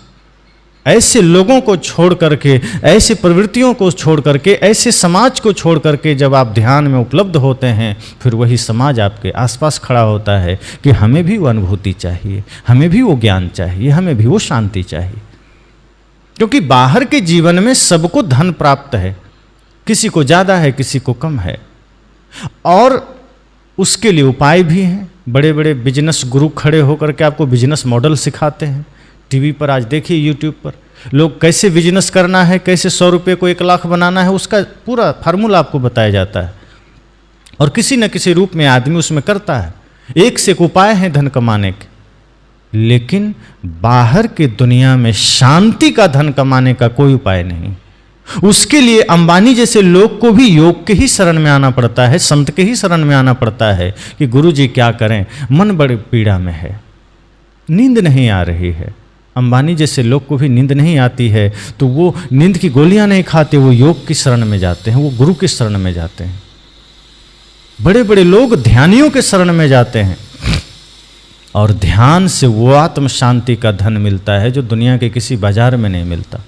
ऐसे लोगों को छोड़ करके, ऐसी प्रवृत्तियों को छोड़ करके, ऐसे समाज को छोड़ करके जब आप ध्यान में उपलब्ध होते हैं, फिर वही समाज आपके आसपास खड़ा होता है कि हमें भी वो अनुभूति चाहिए, हमें भी वो ज्ञान चाहिए, हमें भी वो शांति चाहिए। क्योंकि बाहर के जीवन में सबको धन प्राप्त है, किसी को ज़्यादा है, किसी को कम है, और उसके लिए उपाय भी हैं। बड़े बड़े बिजनेस गुरु खड़े होकर के आपको बिजनेस मॉडल सिखाते हैं। टीवी पर आज देखिए, यूट्यूब पर लोग कैसे बिजनेस करना है, कैसे 100 रुपये को 1 लाख बनाना है, उसका पूरा फार्मूला आपको बताया जाता है। और किसी न किसी रूप में आदमी उसमें करता है। एक से एक उपाय हैं धन कमाने के। लेकिन बाहर की दुनिया में शांति का धन कमाने का कोई उपाय नहीं। उसके लिए अंबानी जैसे लोग को भी योग के ही शरण में आना पड़ता है, संत के ही शरण में आना पड़ता है कि गुरुजी क्या करें, मन बड़ी पीड़ा में है, नींद नहीं आ रही है। अंबानी जैसे लोग को भी नींद नहीं आती है तो वो नींद की गोलियां नहीं खाते, वो योग की शरण में जाते हैं, वो गुरु की शरण में जाते हैं। बड़े बड़े लोग ध्यानियों के शरण में जाते हैं, और ध्यान से वो आत्म शांति का धन मिलता है जो दुनिया के किसी बाजार में नहीं मिलता।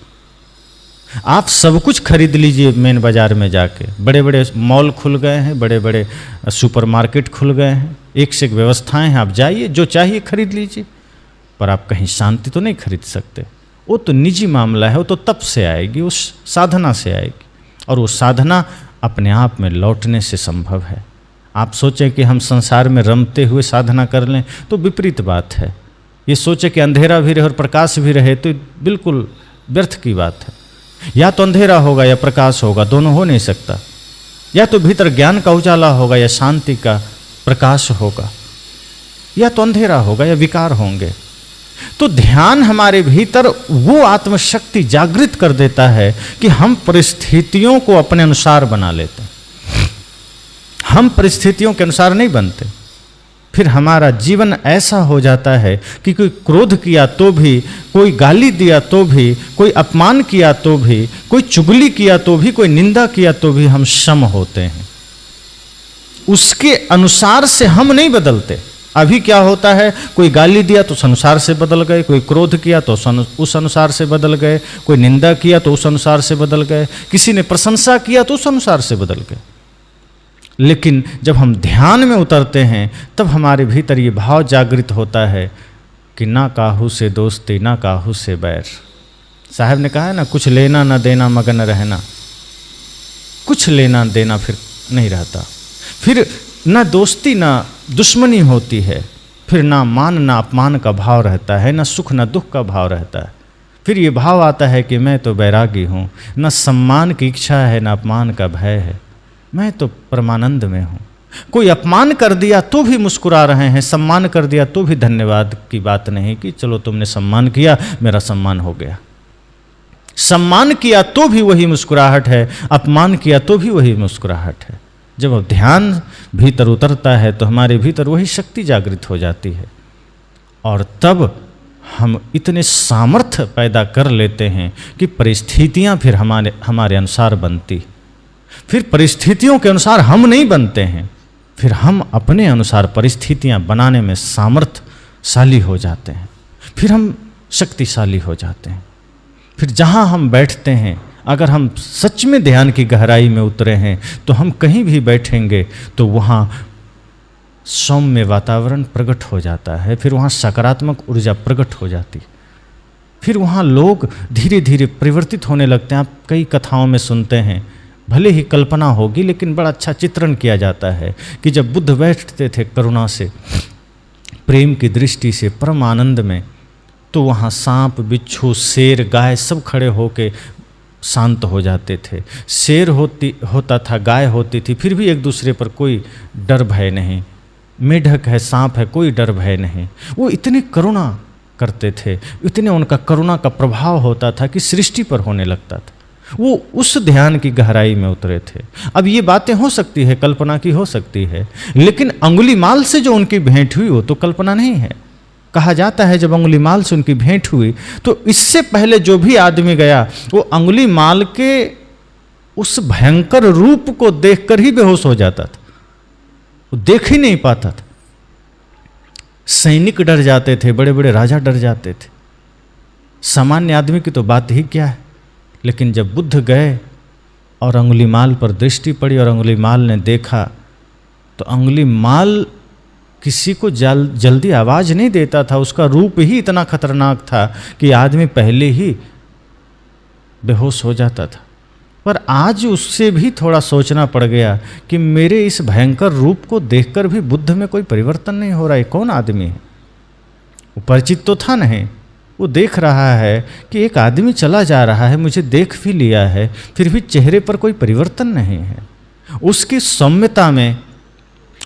आप सब कुछ खरीद लीजिए मेन बाजार में जाके, बड़े बड़े मॉल खुल गए हैं, बड़े बड़े सुपरमार्केट खुल गए हैं, एक से एक व्यवस्थाएं हैं, आप जाइए जो चाहिए खरीद लीजिए, पर आप कहीं शांति तो नहीं खरीद सकते। वो तो निजी मामला है, वो तो तप से आएगी, उस साधना से आएगी, और वो साधना अपने आप में लौटने से संभव है। आप सोचें कि हम संसार में रमते हुए साधना कर लें तो विपरीत बात है। ये सोचें कि अंधेरा भी रहे और प्रकाश भी रहे तो बिल्कुल व्यर्थ की बात है। या तो अंधेरा होगा या प्रकाश होगा, दोनों हो नहीं सकता। या तो भीतर ज्ञान का उजाला होगा या शांति का प्रकाश होगा, या तो अंधेरा होगा या विकार होंगे। तो ध्यान हमारे भीतर वो आत्मशक्ति जागृत कर देता है कि हम परिस्थितियों को अपने अनुसार बना लेते हैं। हम परिस्थितियों के अनुसार नहीं बनते। फिर हमारा जीवन ऐसा हो जाता है कि कोई क्रोध किया तो भी, कोई गाली दिया तो भी, कोई अपमान किया तो भी, कोई चुगली किया तो भी, कोई निंदा किया तो भी हम सम होते हैं। उसके अनुसार से हम नहीं बदलते। अभी क्या होता है, कोई गाली दिया तो उस अनुसार से बदल गए, कोई क्रोध किया तो उस अनुसार से बदल गए, कोई निंदा किया तो उस अनुसार से बदल गए, किसी ने प्रशंसा किया तो उस अनुसार से बदल गए। लेकिन जब हम ध्यान में उतरते हैं तब हमारे भीतर ये भाव जागृत होता है कि ना काहू से दोस्ती ना काहू से बैर। साहब ने कहा है ना, कुछ लेना ना देना मगन रहना। कुछ लेना देना फिर नहीं रहता, फिर ना दोस्ती ना दुश्मनी होती है, फिर ना मान ना अपमान का भाव रहता है, ना सुख ना दुख का भाव रहता है। फिर ये भाव आता है कि मैं तो बैरागी हूँ, ना सम्मान की इच्छा है ना अपमान का भय है। मैं तो परमानंद में हूँ। कोई अपमान कर दिया तो भी मुस्कुरा रहे हैं, सम्मान कर दिया तो भी धन्यवाद की बात नहीं कि चलो तुमने सम्मान किया, मेरा सम्मान हो गया। सम्मान किया तो भी वही मुस्कुराहट है, अपमान किया तो भी वही मुस्कुराहट है। जब अब ध्यान भीतर उतरता है तो हमारे भीतर वही शक्ति जागृत हो जाती है, और तब हम इतने सामर्थ्य पैदा कर लेते हैं कि परिस्थितियां फिर हमारे अनुसार बनती। फिर परिस्थितियों के अनुसार हम नहीं बनते हैं, फिर हम अपने अनुसार परिस्थितियां बनाने में सामर्थ्यशाली हो जाते हैं, फिर हम शक्तिशाली हो जाते हैं। फिर जहाँ हम बैठते हैं, अगर हम सच में ध्यान की गहराई में उतरे हैं तो हम कहीं भी बैठेंगे तो वहाँ सौम्य वातावरण प्रकट हो जाता है, फिर वहाँ सकारात्मक ऊर्जा प्रकट हो जाती है, फिर वहाँ लोग धीरे धीरे परिवर्तित होने लगते हैं। आप कई कथाओं में सुनते हैं, भले ही कल्पना होगी लेकिन बड़ा अच्छा चित्रण किया जाता है कि जब बुद्ध बैठते थे करुणा से, प्रेम की दृष्टि से, परम आनंद में, तो वहाँ सांप, बिच्छू, शेर, गाय सब खड़े होके शांत हो जाते थे। शेर होता था, गाय होती थी, फिर भी एक दूसरे पर कोई डर भय नहीं। मेढक है, सांप है, कोई डर भय नहीं। वो इतनी करुणा करते थे, इतने उनका करुणा का प्रभाव होता था कि सृष्टि पर होने लगता था। वो उस ध्यान की गहराई में उतरे थे। अब ये बातें हो सकती है, कल्पना की हो सकती है, लेकिन अंगुलीमाल से जो उनकी भेंट हुई वो तो कल्पना नहीं है। कहा जाता है जब अंगुलीमाल से उनकी भेंट हुई तो इससे पहले जो भी आदमी गया वो अंगुलीमाल के उस भयंकर रूप को देखकर ही बेहोश हो जाता था, वो देख ही नहीं पाता था। सैनिक डर जाते थे, बड़े बड़े राजा डर जाते थे, सामान्य आदमी की तो बात ही क्या है। लेकिन जब बुद्ध गए और अंगुलीमाल पर दृष्टि पड़ी और अंगुलीमाल ने देखा, तो अंगुलीमाल किसी को जल्दी आवाज़ नहीं देता था। उसका रूप ही इतना खतरनाक था कि आदमी पहले ही बेहोश हो जाता था। पर आज उससे भी थोड़ा सोचना पड़ गया कि मेरे इस भयंकर रूप को देखकर भी बुद्ध में कोई परिवर्तन नहीं हो रहा है। कौन आदमी है? वो परिचित तो था नहीं। वो देख रहा है कि एक आदमी चला जा रहा है, मुझे देख भी लिया है, फिर भी चेहरे पर कोई परिवर्तन नहीं है। उसकी सौम्यता में,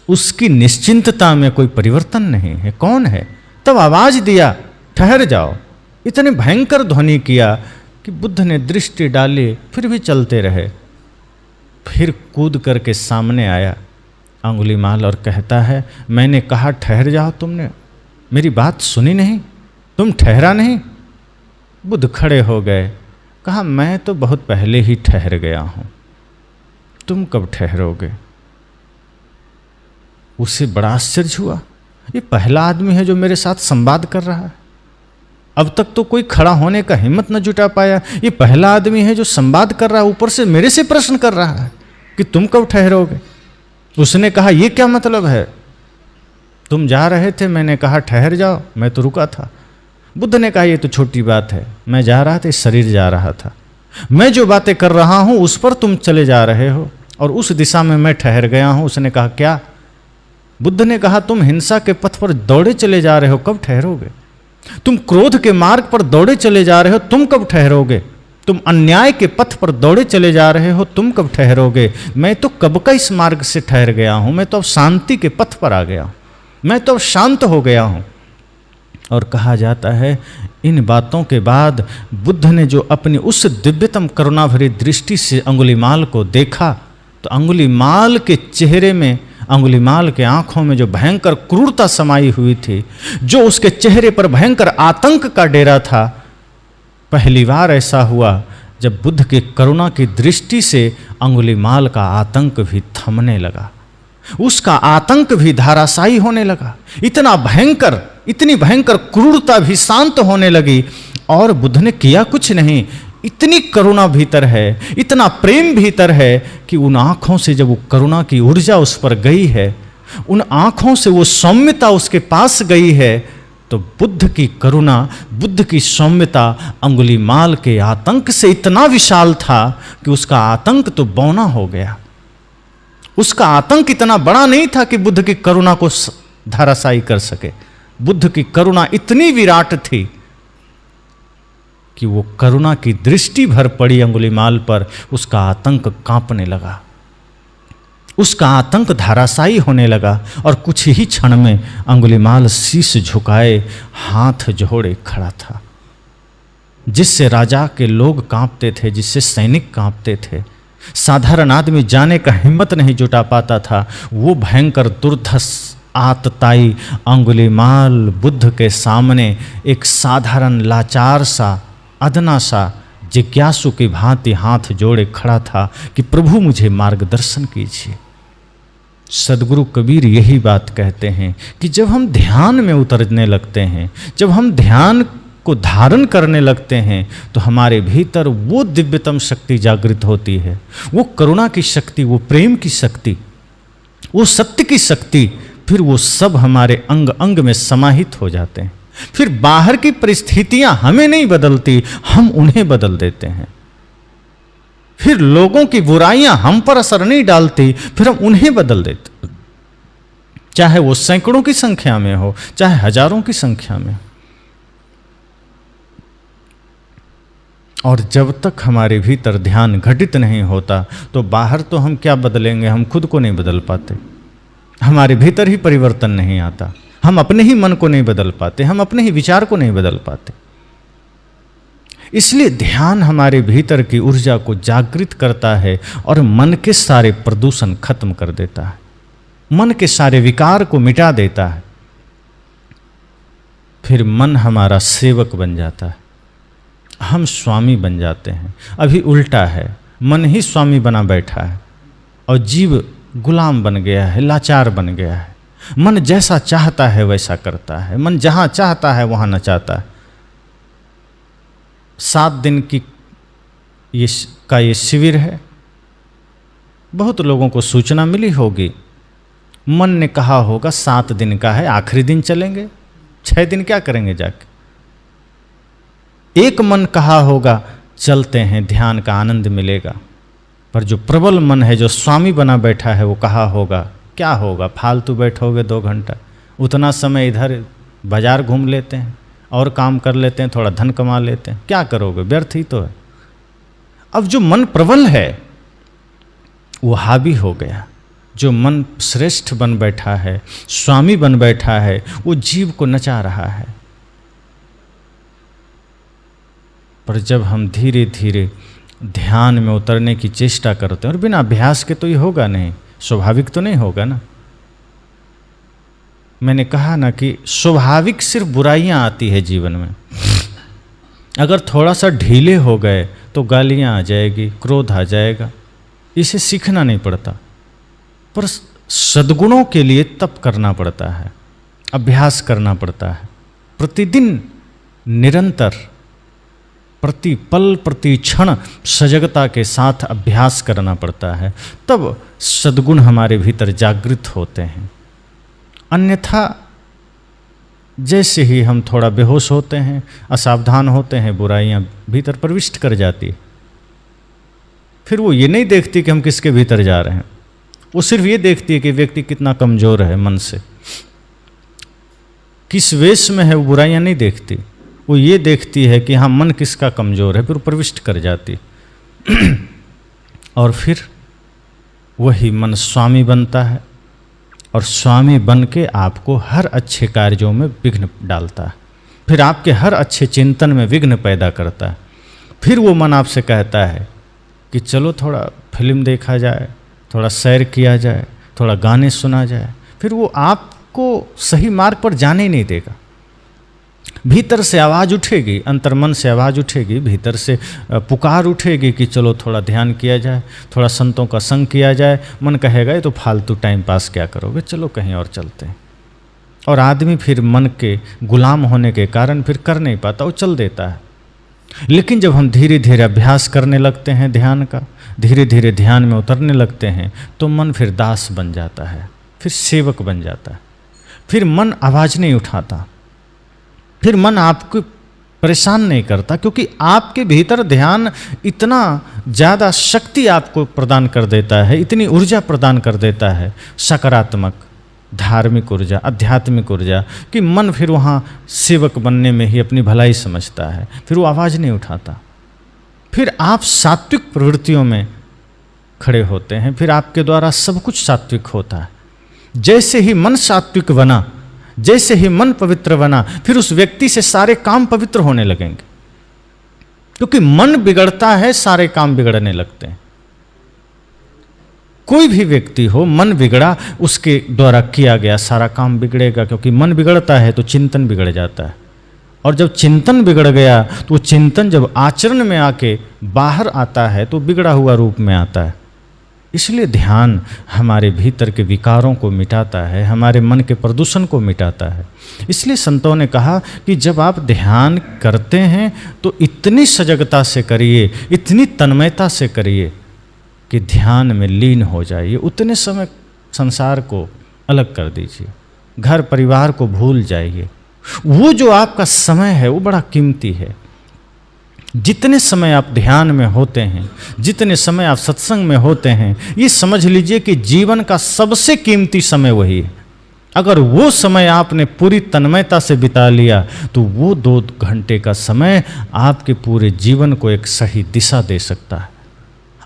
उसकी निश्चिंतता में कोई परिवर्तन नहीं है। कौन है? तब आवाज़ दिया, ठहर जाओ। इतने भयंकर ध्वनि किया कि बुद्ध ने दृष्टि डाली, फिर भी चलते रहे। फिर कूद करके सामने आया अंगुलीमाल और कहता है, मैंने कहा ठहर जाओ, तुमने मेरी बात सुनी नहीं, तुम ठहरा नहीं। बुद्ध खड़े हो गए, कहा मैं तो बहुत पहले ही ठहर गया हूँ, तुम कब ठहरोगे? उसे बड़ा आश्चर्य हुआ, ये पहला आदमी है जो मेरे साथ संवाद कर रहा है। अब तक तो कोई खड़ा होने का हिम्मत न जुटा पाया, ये पहला आदमी है जो संवाद कर रहा है, ऊपर से मेरे से प्रश्न कर रहा है कि तुम कब ठहरोगे। उसने कहा ये क्या मतलब है? तुम जा रहे थे, मैंने कहा ठहर जाओ, मैं तो रुका था। बुद्ध ने कहा ये तो छोटी बात है, मैं जा रहा था, शरीर जा रहा था, मैं जो बातें कर रहा हूँ उस पर तुम चले जा रहे हो और उस दिशा में मैं ठहर गया हूँ। उसने कहा क्या? बुद्ध ने कहा तुम हिंसा के पथ पर दौड़े चले जा रहे हो, कब ठहरोगे? तुम क्रोध के मार्ग पर दौड़े चले जा रहे हो, तुम कब ठहरोगे? तुम अन्याय के पथ पर दौड़े चले जा रहे हो, तुम कब ठहरोगे? मैं तो कब का इस मार्ग से ठहर गया हूँ, मैं तो अब शांति के पथ पर आ गया हूँ, मैं तो अब शांत हो गया हूँ। और कहा जाता है इन बातों के बाद बुद्ध ने जो अपनी उस दिव्यतम करुणा भरी दृष्टि से अंगुलीमाल को देखा, तो अंगुलीमाल के चेहरे में, अंगुलीमाल के आंखों में जो भयंकर क्रूरता समाई हुई थी, जो उसके चेहरे पर भयंकर आतंक का डेरा था, पहली बार ऐसा हुआ जब बुद्ध की करुणा की दृष्टि से अंगुलीमाल का आतंक भी थमने लगा, उसका आतंक भी धाराशायी होने लगा। इतना भयंकर, इतनी भयंकर क्रूरता भी शांत होने लगी। और बुद्ध ने किया कुछ नहीं, इतनी करुणा भीतर है, इतना प्रेम भीतर है कि उन आँखों से जब वो करुणा की ऊर्जा उस पर गई है, उन आँखों से वो सौम्यता उसके पास गई है, तो बुद्ध की करुणा, बुद्ध की सौम्यता अंगुलीमाल के आतंक से इतना विशाल था कि उसका आतंक तो बौना हो गया। उसका आतंक इतना बड़ा नहीं था कि बुद्ध की करुणा को धाराशायी कर सके। बुद्ध की करुणा इतनी विराट थी कि वो करुणा की दृष्टि भर पड़ी अंगुलीमाल पर, उसका आतंक कांपने लगा। उसका आतंक धाराशायी होने लगा और कुछ ही क्षण में अंगुलीमाल शीश झुकाए हाथ जोड़े खड़ा था। जिससे राजा के लोग कांपते थे, जिससे सैनिक कांपते थे, साधारण आदमी जाने का हिम्मत नहीं जुटा पाता था, वो भयंकर दुर्धस आतताई अंगुलीमाल बुद्ध के सामने एक साधारण लाचार सा, अदना सा, जिज्ञासु की भांति हाथ जोड़े खड़ा था कि प्रभु मुझे मार्गदर्शन कीजिए। सदगुरु कबीर यही बात कहते हैं कि जब हम ध्यान में उतरने लगते हैं, जब हम ध्यान को धारण करने लगते हैं, तो हमारे भीतर वो दिव्यतम शक्ति जागृत होती है, वो करुणा की शक्ति, वो प्रेम की शक्ति, वो सत्य की शक्ति, फिर वो सब हमारे अंग अंग में समाहित हो जाते हैं। फिर बाहर की परिस्थितियां हमें नहीं बदलती, हम उन्हें बदल देते हैं। फिर लोगों की बुराइयां हम पर असर नहीं डालती, फिर हम उन्हें बदल देते, चाहे वो सैकड़ों की संख्या में हो, चाहे हजारों की संख्या में। और जब तक हमारे भीतर ध्यान घटित नहीं होता, तो बाहर तो हम क्या बदलेंगे, हम खुद को नहीं बदल पाते, हमारे भीतर ही परिवर्तन नहीं आता, हम अपने ही मन को नहीं बदल पाते, हम अपने ही विचार को नहीं बदल पाते। इसलिए ध्यान हमारे भीतर की ऊर्जा को जागृत करता है और मन के सारे प्रदूषण खत्म कर देता है, मन के सारे विकार को मिटा देता है। फिर मन हमारा सेवक बन जाता है, हम स्वामी बन जाते हैं। अभी उल्टा है, मन ही स्वामी बना बैठा है और जीव गुलाम बन गया है, लाचार बन गया है। मन जैसा चाहता है वैसा करता है, मन जहाँ चाहता है वहाँ नचाता है। 7 दिन की ये शिविर है, बहुत लोगों को सूचना मिली होगी। मन ने कहा होगा 7 दिन का है, आखिरी दिन चलेंगे, 6 दिन क्या करेंगे जाके। एक मन कहा होगा चलते हैं, ध्यान का आनंद मिलेगा। पर जो प्रबल मन है, जो स्वामी बना बैठा है, वो कहा होगा क्या होगा, फालतू बैठोगे 2 घंटा, उतना समय इधर बाजार घूम लेते हैं और काम कर लेते हैं, थोड़ा धन कमा लेते हैं, क्या करोगे, व्यर्थ ही तो है। अब जो मन प्रबल है वो हावी हो गया, जो मन श्रेष्ठ बन बैठा है, स्वामी बन बैठा है, वो जीव को नचा रहा है। पर जब हम धीरे धीरे ध्यान में उतरने की चेष्टा करते हैं, और बिना अभ्यास के तो ये होगा नहीं, स्वाभाविक तो नहीं होगा ना। मैंने कहा ना कि स्वाभाविक सिर्फ बुराइयां आती है जीवन में। अगर थोड़ा सा ढीले हो गए तो गालियां आ जाएगी, क्रोध आ जाएगा, इसे सीखना नहीं पड़ता। पर सद्गुणों के लिए तप करना पड़ता है, अभ्यास करना पड़ता है, प्रतिदिन निरंतर, प्रति पल प्रति क्षण सजगता के साथ अभ्यास करना पड़ता है, तब सद्गुण हमारे भीतर जागृत होते हैं। अन्यथा जैसे ही हम थोड़ा बेहोश होते हैं, असावधान होते हैं, बुराइयां भीतर प्रविष्ट कर जाती। फिर वो ये नहीं देखती कि हम किसके भीतर जा रहे हैं, वो सिर्फ ये देखती है कि व्यक्ति कितना कमजोर है मन से, किस वेश में है, वो बुराइयां नहीं देखती। वो ये देखती है कि हाँ मन किसका कमजोर है, फिर प्रविष्ट कर जाती। और फिर वही मन स्वामी बनता है, और स्वामी बन के आपको हर अच्छे कार्यों में विघ्न डालता है, फिर आपके हर अच्छे चिंतन में विघ्न पैदा करता है। फिर वो मन आपसे कहता है कि चलो थोड़ा फिल्म देखा जाए, थोड़ा सैर किया जाए, थोड़ा गाने सुना जाए। फिर वो आपको सही मार्ग पर जाने ही नहीं देगा। भीतर से आवाज़ उठेगी, अंतर्मन से आवाज़ उठेगी, भीतर से पुकार उठेगी कि चलो थोड़ा ध्यान किया जाए, थोड़ा संतों का संग किया जाए। मन कहेगा ये तो फालतू टाइम पास क्या करोगे, चलो कहीं और चलते हैं। और आदमी फिर मन के गुलाम होने के कारण फिर कर नहीं पाता, वो चल देता है। लेकिन जब हम धीरे धीरे अभ्यास करने लगते हैं ध्यान का, धीरे धीरे ध्यान में उतरने लगते हैं, तो मन फिर दास बन जाता है, फिर सेवक बन जाता है। फिर मन आवाज़ नहीं उठाता, फिर मन आपको परेशान नहीं करता, क्योंकि आपके भीतर ध्यान इतना ज़्यादा शक्ति आपको प्रदान कर देता है, इतनी ऊर्जा प्रदान कर देता है, सकारात्मक धार्मिक ऊर्जा, आध्यात्मिक ऊर्जा, कि मन फिर वहाँ सेवक बनने में ही अपनी भलाई समझता है, फिर वो आवाज़ नहीं उठाता। फिर आप सात्विक प्रवृत्तियों में खड़े होते हैं, फिर आपके द्वारा सब कुछ सात्विक होता है। जैसे ही मन सात्विक बना, जैसे ही मन पवित्र बना, फिर उस व्यक्ति से सारे काम पवित्र होने लगेंगे, क्योंकि मन बिगड़ता है, सारे काम बिगड़ने लगते हैं। कोई भी व्यक्ति हो, मन बिगड़ा, उसके द्वारा किया गया सारा काम बिगड़ेगा, क्योंकि मन बिगड़ता है तो चिंतन बिगड़ जाता है, और जब चिंतन बिगड़ गया तो वो चिंतन जब आचरण में आके बाहर आता है तो बिगड़ा हुआ रूप में आता है। इसलिए ध्यान हमारे भीतर के विकारों को मिटाता है, हमारे मन के प्रदूषण को मिटाता है। इसलिए संतों ने कहा कि जब आप ध्यान करते हैं तो इतनी सजगता से करिए, इतनी तन्मयता से करिए कि ध्यान में लीन हो जाइए। उतने समय संसार को अलग कर दीजिए, घर परिवार को भूल जाइए। वो जो आपका समय है वो बड़ा कीमती है। जितने समय आप ध्यान में होते हैं, जितने समय आप सत्संग में होते हैं, ये समझ लीजिए कि जीवन का सबसे कीमती समय वही है। अगर वो समय आपने पूरी तन्मयता से बिता लिया तो वो 2 घंटे का समय आपके पूरे जीवन को एक सही दिशा दे सकता है।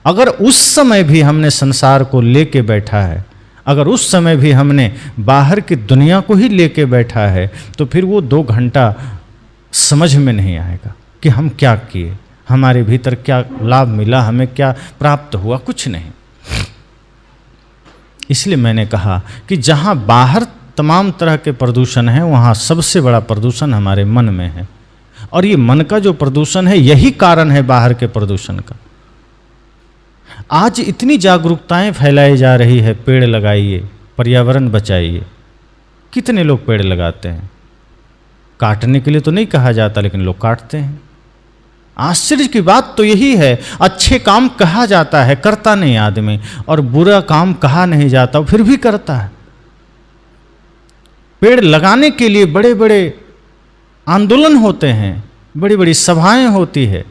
अगर उस समय भी हमने संसार को लेके बैठा है, अगर उस समय भी हमने बाहर की दुनिया को ही लेके बैठा है, तो फिर वो 2 घंटा समझ में नहीं आएगा कि हम क्या किए, हमारे भीतर क्या लाभ मिला, हमें क्या प्राप्त हुआ, कुछ नहीं। इसलिए मैंने कहा कि जहाँ बाहर तमाम तरह के प्रदूषण हैं, वहाँ सबसे बड़ा प्रदूषण हमारे मन में है। और ये मन का जो प्रदूषण है, यही कारण है बाहर के प्रदूषण का। आज इतनी जागरूकताएं फैलाई जा रही है, पेड़ लगाइए, पर्यावरण बचाइए। कितने लोग पेड़ लगाते हैं? काटने के लिए तो नहीं कहा जाता, लेकिन लोग काटते हैं। आश्चर्य की बात तो यही है, अच्छे काम कहा जाता है, करता नहीं आदमी, और बुरा काम कहा नहीं जाता, फिर भी करता है। पेड़ लगाने के लिए बड़े बड़े आंदोलन होते हैं, बड़ी बड़ी सभाएं होती है,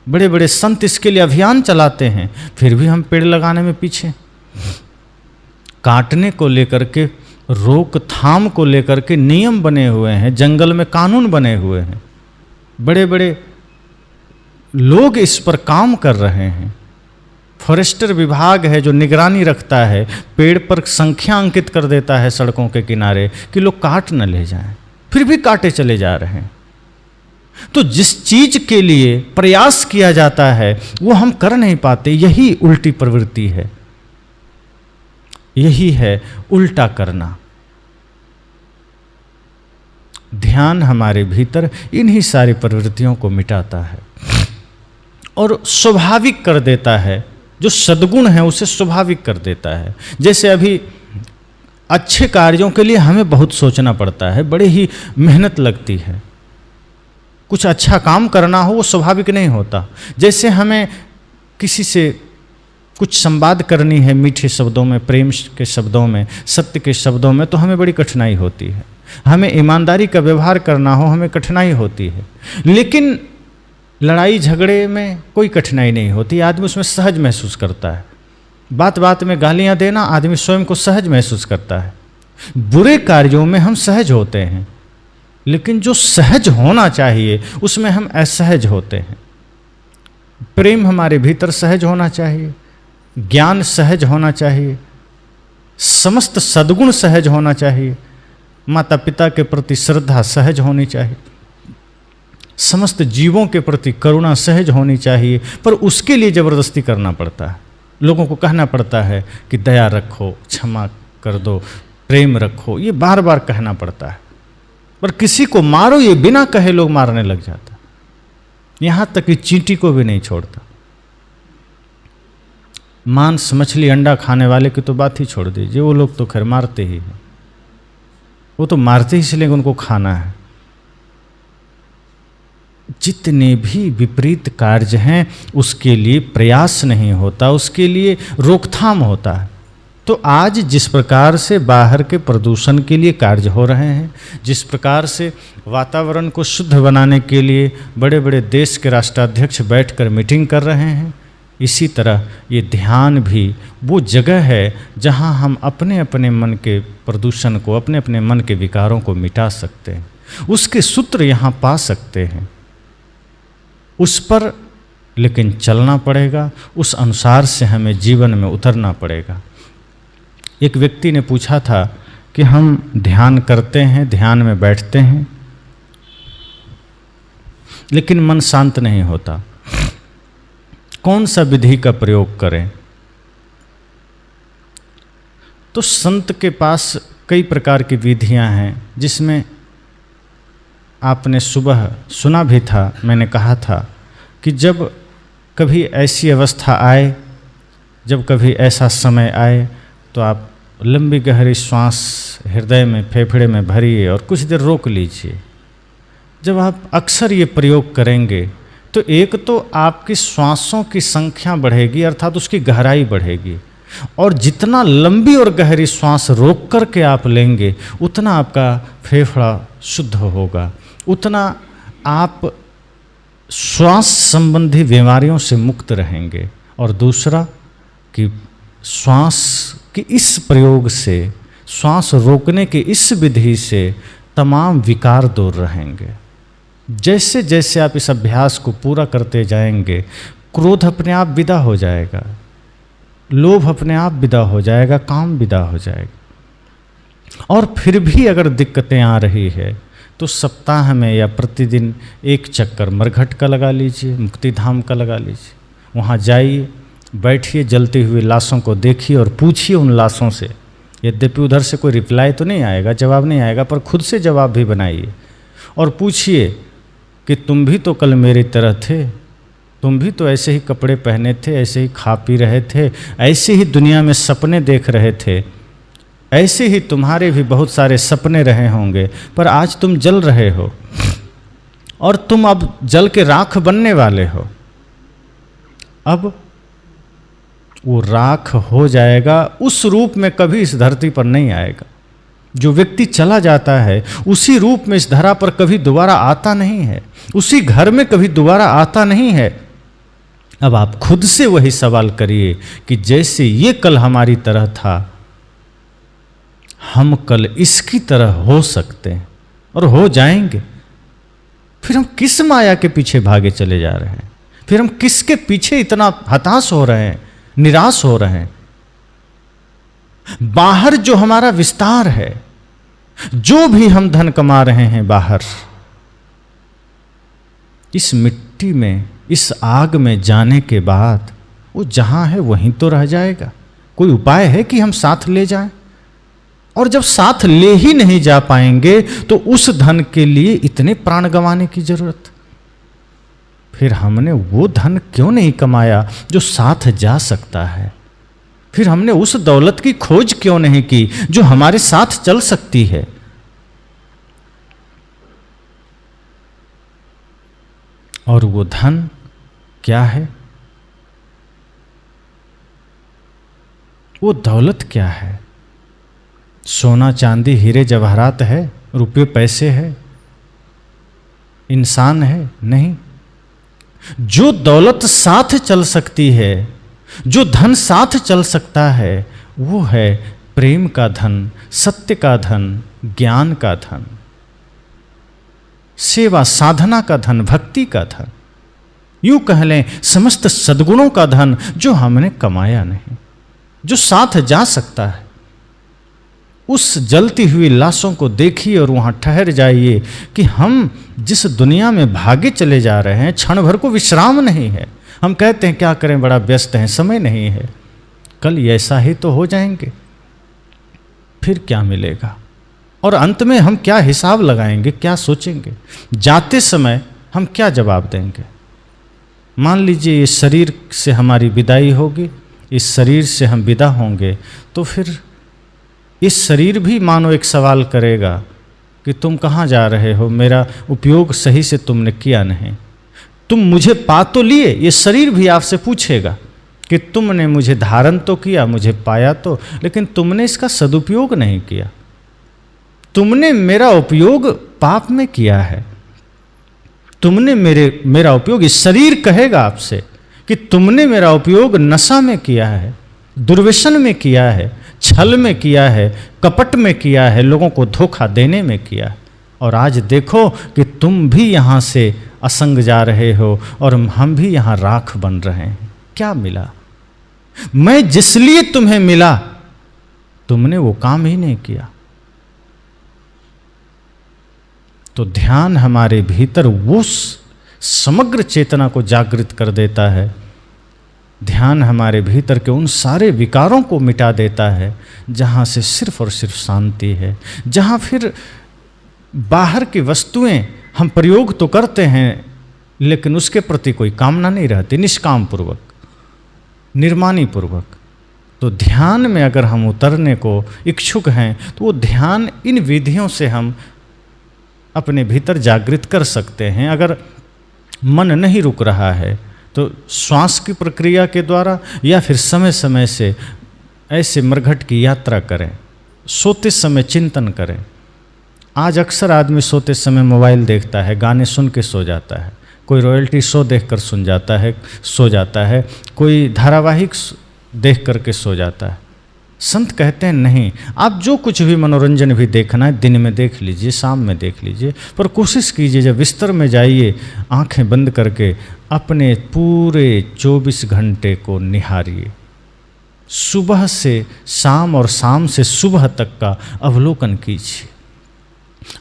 बड़े बड़े संत इसके लिए अभियान चलाते हैं, फिर भी हम पेड़ लगाने में पीछे। काटने को लेकर के, रोकथाम को लेकर के नियम बने हुए हैं, जंगल में कानून बने हुए हैं, बड़े बड़े लोग इस पर काम कर रहे हैं। फॉरेस्टर विभाग है जो निगरानी रखता है, पेड़ पर संख्या अंकित कर देता है सड़कों के किनारे कि लोग काट न ले जाएं, फिर भी काटे चले जा रहे हैं। तो जिस चीज के लिए प्रयास किया जाता है वो हम कर नहीं पाते, यही उल्टी प्रवृत्ति है, यही है उल्टा करना। ध्यान हमारे भीतर इन्हीं सारी प्रवृत्तियों को मिटाता है और स्वाभाविक कर देता है। जो सद्गुण है उसे स्वाभाविक कर देता है। जैसे अभी अच्छे कार्यों के लिए हमें बहुत सोचना पड़ता है, बड़ी ही मेहनत लगती है। कुछ अच्छा काम करना हो वो स्वाभाविक नहीं होता। जैसे हमें किसी से कुछ संवाद करनी है मीठे शब्दों में, प्रेम के शब्दों में, सत्य के शब्दों में, तो हमें बड़ी कठिनाई होती है। हमें ईमानदारी का व्यवहार करना हो, हमें कठिनाई होती है। लेकिन लड़ाई झगड़े में कोई कठिनाई नहीं होती, आदमी उसमें सहज महसूस करता है। बात बात में गालियां देना, आदमी स्वयं को सहज महसूस करता है। बुरे कार्यों में हम सहज होते हैं, लेकिन जो सहज होना चाहिए उसमें हम असहज होते हैं। प्रेम हमारे भीतर सहज होना चाहिए, ज्ञान सहज होना चाहिए, समस्त सद्गुण सहज होना चाहिए, माता पिता के प्रति श्रद्धा सहज होनी चाहिए, समस्त जीवों के प्रति करुणा सहज होनी चाहिए। पर उसके लिए जबरदस्ती करना पड़ता है, लोगों को कहना पड़ता है कि दया रखो, क्षमा कर दो, प्रेम रखो, ये बार बार कहना पड़ता है। पर किसी को मारो, ये बिना कहे लोग मारने लग जाता, यहाँ तक कि चींटी को भी नहीं छोड़ता। मांस मछली अंडा खाने वाले की तो बात ही छोड़ दीजिए, वो लोग तो खैर मारते ही हैं, वो तो मारते ही इसलिए उनको खाना है। जितने भी विपरीत कार्य हैं उसके लिए प्रयास नहीं होता, उसके लिए रोकथाम होता है। तो आज जिस प्रकार से बाहर के प्रदूषण के लिए कार्य हो रहे हैं, जिस प्रकार से वातावरण को शुद्ध बनाने के लिए बड़े बड़े देश के राष्ट्राध्यक्ष बैठकर मीटिंग कर रहे हैं, इसी तरह ये ध्यान भी वो जगह है जहाँ हम अपने अपने मन के प्रदूषण को, अपने अपने मन के विकारों को मिटा सकते हैं। उसके सूत्र यहाँ पा सकते हैं, उस पर लेकिन चलना पड़ेगा, उस अनुसार से हमें जीवन में उतरना पड़ेगा। एक व्यक्ति ने पूछा था कि हम ध्यान करते हैं, ध्यान में बैठते हैं, लेकिन मन शांत नहीं होता, कौन सा विधि का प्रयोग करें? तो संत के पास कई प्रकार की विधियां हैं, जिसमें आपने सुबह सुना भी था, मैंने कहा था कि जब कभी ऐसी अवस्था आए, जब कभी ऐसा समय आए, तो आप लंबी गहरी श्वास हृदय में, फेफड़े में भरिए और कुछ देर रोक लीजिए। जब आप अक्सर ये प्रयोग करेंगे तो एक तो आपकी श्वासों की संख्या बढ़ेगी, अर्थात उसकी गहराई बढ़ेगी, और जितना लंबी और गहरी श्वास रोक करके आप लेंगे उतना आपका फेफड़ा शुद्ध होगा, उतना आप श्वास संबंधी बीमारियों से मुक्त रहेंगे। और दूसरा कि श्वास की इस प्रयोग से, श्वास रोकने की इस विधि से तमाम विकार दूर रहेंगे। जैसे जैसे आप इस अभ्यास को पूरा करते जाएंगे, क्रोध अपने आप विदा हो जाएगा, लोभ अपने आप विदा हो जाएगा, काम विदा हो जाएगा। और फिर भी अगर दिक्कतें आ रही है तो सप्ताह में या प्रतिदिन एक चक्कर मरघट का लगा लीजिए, मुक्तिधाम का लगा लीजिए। वहाँ जाइए, बैठिए, जलती हुई लाशों को देखिए और पूछिए उन लाशों से। यद्यपि उधर से कोई रिप्लाई तो नहीं आएगा, जवाब नहीं आएगा, पर खुद से जवाब भी बनाइए और पूछिए कि तुम भी तो कल मेरी तरह थे, तुम भी तो ऐसे ही कपड़े पहने थे, ऐसे ही खा पी रहे थे, ऐसे ही दुनिया में सपने देख रहे थे, ऐसे ही तुम्हारे भी बहुत सारे सपने रहे होंगे, पर आज तुम जल रहे हो और तुम अब जल के राख बनने वाले हो। अब वो राख हो जाएगा, उस रूप में कभी इस धरती पर नहीं आएगा। जो व्यक्ति चला जाता है उसी रूप में इस धरा पर कभी दोबारा आता नहीं है, उसी घर में कभी दोबारा आता नहीं है। अब आप खुद से वही सवाल करिए कि जैसे ये कल हमारी तरह था, हम कल इसकी तरह हो सकते हैं और हो जाएंगे। फिर हम किस माया के पीछे भागे चले जा रहे हैं? फिर हम किसके पीछे इतना हताश हो रहे हैं, निराश हो रहे हैं? बाहर जो हमारा विस्तार है, जो भी हम धन कमा रहे हैं बाहर, इस मिट्टी में, इस आग में जाने के बाद वो जहां है वहीं तो रह जाएगा। कोई उपाय है कि हम साथ ले जाएं? और जब साथ ले ही नहीं जा पाएंगे तो उस धन के लिए इतने प्राण गंवाने की जरूरत? फिर हमने वो धन क्यों नहीं कमाया जो साथ जा सकता है? फिर हमने उस दौलत की खोज क्यों नहीं की जो हमारे साथ चल सकती है? और वो धन क्या है? वो दौलत क्या है? सोना चांदी हीरे जवाहरात है? रुपये पैसे है? इंसान है? नहीं। जो दौलत साथ चल सकती है, जो धन साथ चल सकता है, वो है प्रेम का धन, सत्य का धन, ज्ञान का धन, सेवा साधना का धन, भक्ति का धन, यूं कह लें समस्त सद्गुणों का धन जो हमने कमाया नहीं, जो साथ जा सकता है। उस जलती हुई लाशों को देखिए और वहां ठहर जाइए कि हम जिस दुनिया में भागे चले जा रहे हैं, क्षण भर को विश्राम नहीं है। हम कहते हैं क्या करें, बड़ा व्यस्त हैं, समय नहीं है। कल ऐसा ही तो हो जाएंगे, फिर क्या मिलेगा? और अंत में हम क्या हिसाब लगाएंगे, क्या सोचेंगे? जाते समय हम क्या जवाब देंगे? मान लीजिए इस शरीर से हमारी विदाई होगी, इस शरीर से हम विदा होंगे, तो फिर इस शरीर भी मानो एक सवाल करेगा कि तुम कहाँ जा रहे हो, मेरा उपयोग सही से तुमने किया नहीं, तुम मुझे पा तो लिए। ये शरीर भी आपसे पूछेगा कि तुमने मुझे धारण तो किया, मुझे पाया तो, लेकिन तुमने इसका सदुपयोग नहीं किया, तुमने मेरा उपयोग पाप में किया है, तुमने मेरा उपयोग, इस शरीर कहेगा आपसे कि तुमने मेरा उपयोग नशा में किया है, दुर्व्यसन में किया है, छल में किया है, कपट में किया है, लोगों को धोखा देने में किया है। और आज देखो कि तुम भी यहाँ से असंग जा रहे हो और हम भी यहाँ राख बन रहे हैं। क्या मिला? मैं जिस लिए तुम्हें मिला तुमने वो काम ही नहीं किया। तो ध्यान हमारे भीतर वो समग्र चेतना को जागृत कर देता है। ध्यान हमारे भीतर के उन सारे विकारों को मिटा देता है जहाँ से सिर्फ और सिर्फ शांति है, जहाँ फिर बाहर की वस्तुएं हम प्रयोग तो करते हैं लेकिन उसके प्रति कोई कामना नहीं रहती, निष्काम पूर्वक, निर्माणी पूर्वक। तो ध्यान में अगर हम उतरने को इच्छुक हैं तो वो ध्यान इन विधियों से हम अपने भीतर जागृत कर सकते हैं। अगर मन नहीं रुक रहा है तो श्वास की प्रक्रिया के द्वारा या फिर समय समय से ऐसे मरघट की यात्रा करें, सोते समय चिंतन करें। आज अक्सर आदमी सोते समय मोबाइल देखता है, गाने सुन के सो जाता है, कोई रॉयल्टी शो देखकर सो जाता है, कोई धारावाहिक देख करके सो जाता है। संत कहते हैं नहीं, आप जो कुछ भी मनोरंजन भी देखना है दिन में देख लीजिए, शाम में देख लीजिए, पर कोशिश कीजिए जब बिस्तर में जाइए आंखें बंद करके अपने पूरे 24 घंटे को निहारिए। सुबह से शाम और शाम से सुबह तक का अवलोकन कीजिए।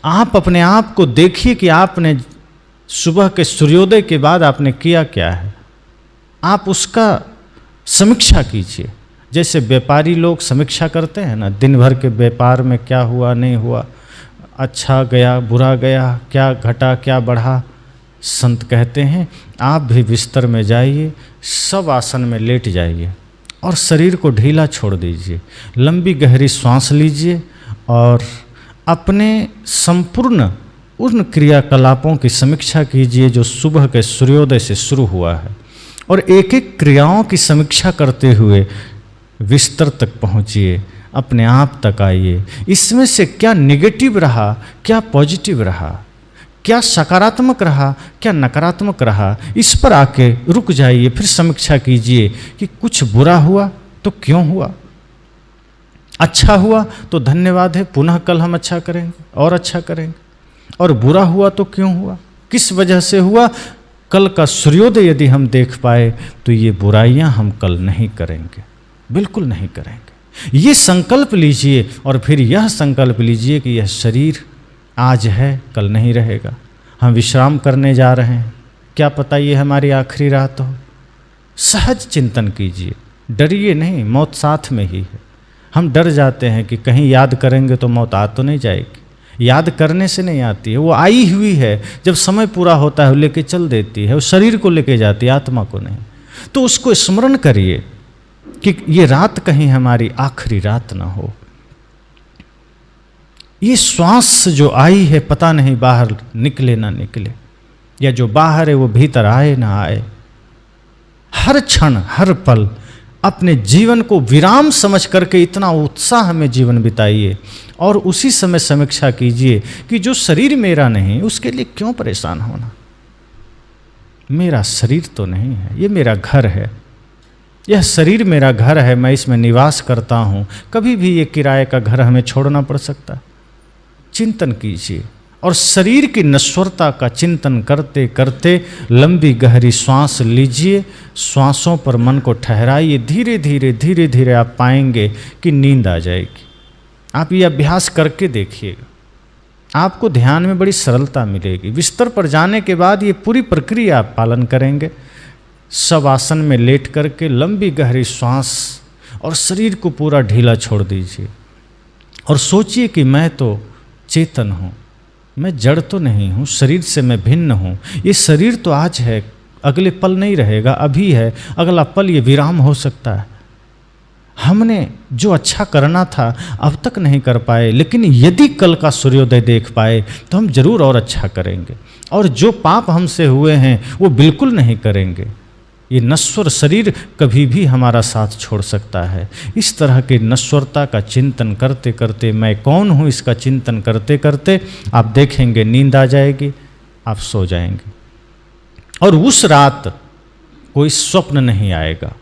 आप अपने आप को देखिए कि आपने सुबह के सूर्योदय के बाद आपने किया क्या है, आप उसका समीक्षा कीजिए। जैसे व्यापारी लोग समीक्षा करते हैं ना, दिन भर के व्यापार में क्या हुआ नहीं हुआ, अच्छा गया बुरा गया, क्या घटा क्या बढ़ा। संत कहते हैं आप भी बिस्तर में जाइए, सब आसन में लेट जाइए और शरीर को ढीला छोड़ दीजिए, लंबी गहरी सांस लीजिए और अपने संपूर्ण उन क्रियाकलापों की समीक्षा कीजिए जो सुबह के सूर्योदय से शुरू हुआ है, और एक एक क्रियाओं की समीक्षा करते हुए बिस्तर तक पहुँचिए, अपने आप तक आइए। इसमें से क्या नेगेटिव रहा, क्या पॉजिटिव रहा, क्या सकारात्मक रहा, क्या नकारात्मक रहा, इस पर आके रुक जाइए। फिर समीक्षा कीजिए कि कुछ बुरा हुआ तो क्यों हुआ, अच्छा हुआ तो धन्यवाद है, पुनः कल हम अच्छा करेंगे और अच्छा करेंगे, और बुरा हुआ तो क्यों हुआ, किस वजह से हुआ। कल का सूर्योदय यदि हम देख पाए तो ये बुराइयां हम कल नहीं करेंगे, बिल्कुल नहीं करेंगे। ये संकल्प लीजिए और फिर यह संकल्प लीजिए कि यह शरीर आज है कल नहीं रहेगा, हम विश्राम करने जा रहे हैं, क्या पता ये हमारी आखिरी रात हो। सहज चिंतन कीजिए, डरिए नहीं, मौत साथ में ही है। हम डर जाते हैं कि कहीं याद करेंगे तो मौत आ तो नहीं जाएगी। याद करने से नहीं आती है, वो आई हुई है, जब समय पूरा होता है वो लेके चल देती है, वो शरीर को लेके जाती है, आत्मा को नहीं। तो उसको स्मरण करिए कि ये रात कहीं हमारी आखिरी रात ना हो। ये श्वास जो आई है पता नहीं बाहर निकले ना निकले, या जो बाहर है वो भीतर आए ना आए। हर क्षण हर पल अपने जीवन को विराम समझ करके इतना उत्साह में जीवन बिताइए, और उसी समय समीक्षा कीजिए कि जो शरीर मेरा नहीं उसके लिए क्यों परेशान होना। मेरा शरीर तो नहीं है, ये मेरा घर है, यह शरीर मेरा घर है, मैं इसमें निवास करता हूँ, कभी भी ये किराए का घर हमें छोड़ना पड़ सकता है। चिंतन कीजिए और शरीर की नश्वरता का चिंतन करते करते लंबी गहरी श्वास लीजिए, श्वासों पर मन को ठहराइए। धीरे धीरे आप पाएंगे कि नींद आ जाएगी। आप ये अभ्यास करके देखिएगा, आपको ध्यान में बड़ी सरलता मिलेगी। बिस्तर पर जाने के बाद ये पूरी प्रक्रिया आप पालन करेंगे। सब आसन में लेट करके लंबी गहरी श्वास और शरीर को पूरा ढीला छोड़ दीजिए और सोचिए कि मैं तो चेतन हूँ, मैं जड़ तो नहीं हूँ, शरीर से मैं भिन्न हूँ। ये शरीर तो आज है, अगले पल नहीं रहेगा, अभी है, अगला पल ये विराम हो सकता है। हमने जो अच्छा करना था अब तक नहीं कर पाए, लेकिन यदि कल का सूर्योदय देख पाए तो हम जरूर और अच्छा करेंगे, और जो पाप हमसे हुए हैं वो बिल्कुल नहीं करेंगे। ये नश्वर शरीर कभी भी हमारा साथ छोड़ सकता है। इस तरह के नश्वरता का चिंतन करते करते, मैं कौन हूँ इसका चिंतन करते करते आप देखेंगे नींद आ जाएगी, आप सो जाएंगे, और उस रात कोई स्वप्न नहीं आएगा।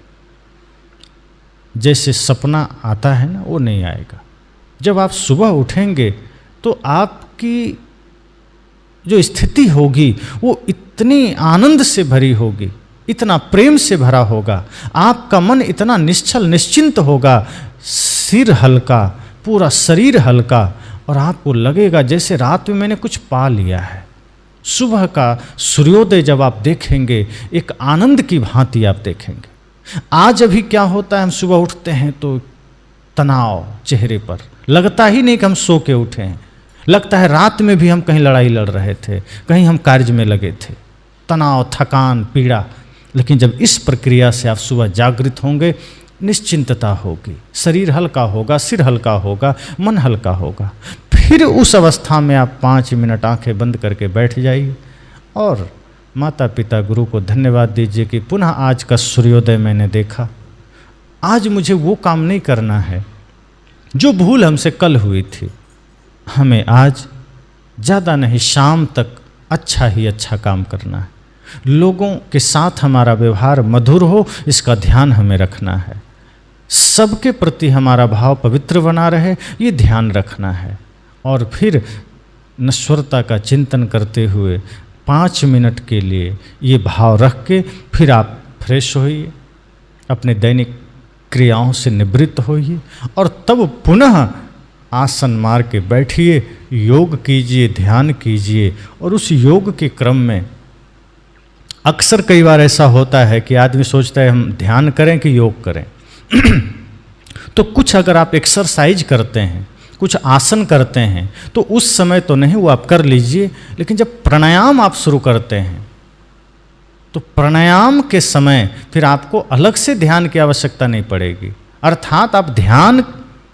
जैसे सपना आता है ना, वो नहीं आएगा। जब आप सुबह उठेंगे तो आपकी जो स्थिति होगी वो इतनी आनंद से भरी होगी, इतना प्रेम से भरा होगा, आपका मन इतना निश्चल निश्चिंत होगा, सिर हल्का, पूरा शरीर हल्का, और आपको लगेगा जैसे रात में मैंने कुछ पा लिया है। सुबह का सूर्योदय जब आप देखेंगे एक आनंद की भांति आप देखेंगे। आज अभी क्या होता है, हम सुबह उठते हैं तो तनाव चेहरे पर, लगता ही नहीं कि हम सो के उठे हैं, लगता है रात में भी हम कहीं लड़ाई लड़ रहे थे, कहीं हम कार्य में लगे थे, तनाव, थकान, पीड़ा। लेकिन जब इस प्रक्रिया से आप सुबह जागृत होंगे, निश्चिंतता होगी, शरीर हल्का होगा, सिर हल्का होगा, मन हल्का होगा। फिर उस अवस्था में आप 5 मिनट आंखें बंद करके बैठ जाइए और माता पिता गुरु को धन्यवाद दीजिए कि पुनः आज का सूर्योदय मैंने देखा। आज मुझे वो काम नहीं करना है जो भूल हमसे कल हुई थी, हमें आज ज़्यादा नहीं, शाम तक अच्छा ही अच्छा काम करना है। लोगों के साथ हमारा व्यवहार मधुर हो, इसका ध्यान हमें रखना है। सबके प्रति हमारा भाव पवित्र बना रहे, ये ध्यान रखना है। और फिर नश्वरता का चिंतन करते हुए 5 मिनट के लिए ये भाव रख के फिर आप फ्रेश होइए, अपने दैनिक क्रियाओं से निवृत्त होइए और तब पुनः आसन मार के बैठिए, योग कीजिए, ध्यान कीजिए। और उस योग के क्रम में अक्सर कई बार ऐसा होता है कि आदमी सोचता है हम ध्यान करें कि योग करें। तो कुछ अगर आप एक्सरसाइज करते हैं, कुछ आसन करते हैं, तो उस समय तो नहीं, वो आप कर लीजिए। लेकिन जब प्राणायाम आप शुरू करते हैं तो प्राणायाम के समय फिर आपको अलग से ध्यान की आवश्यकता नहीं पड़ेगी। अर्थात आप ध्यान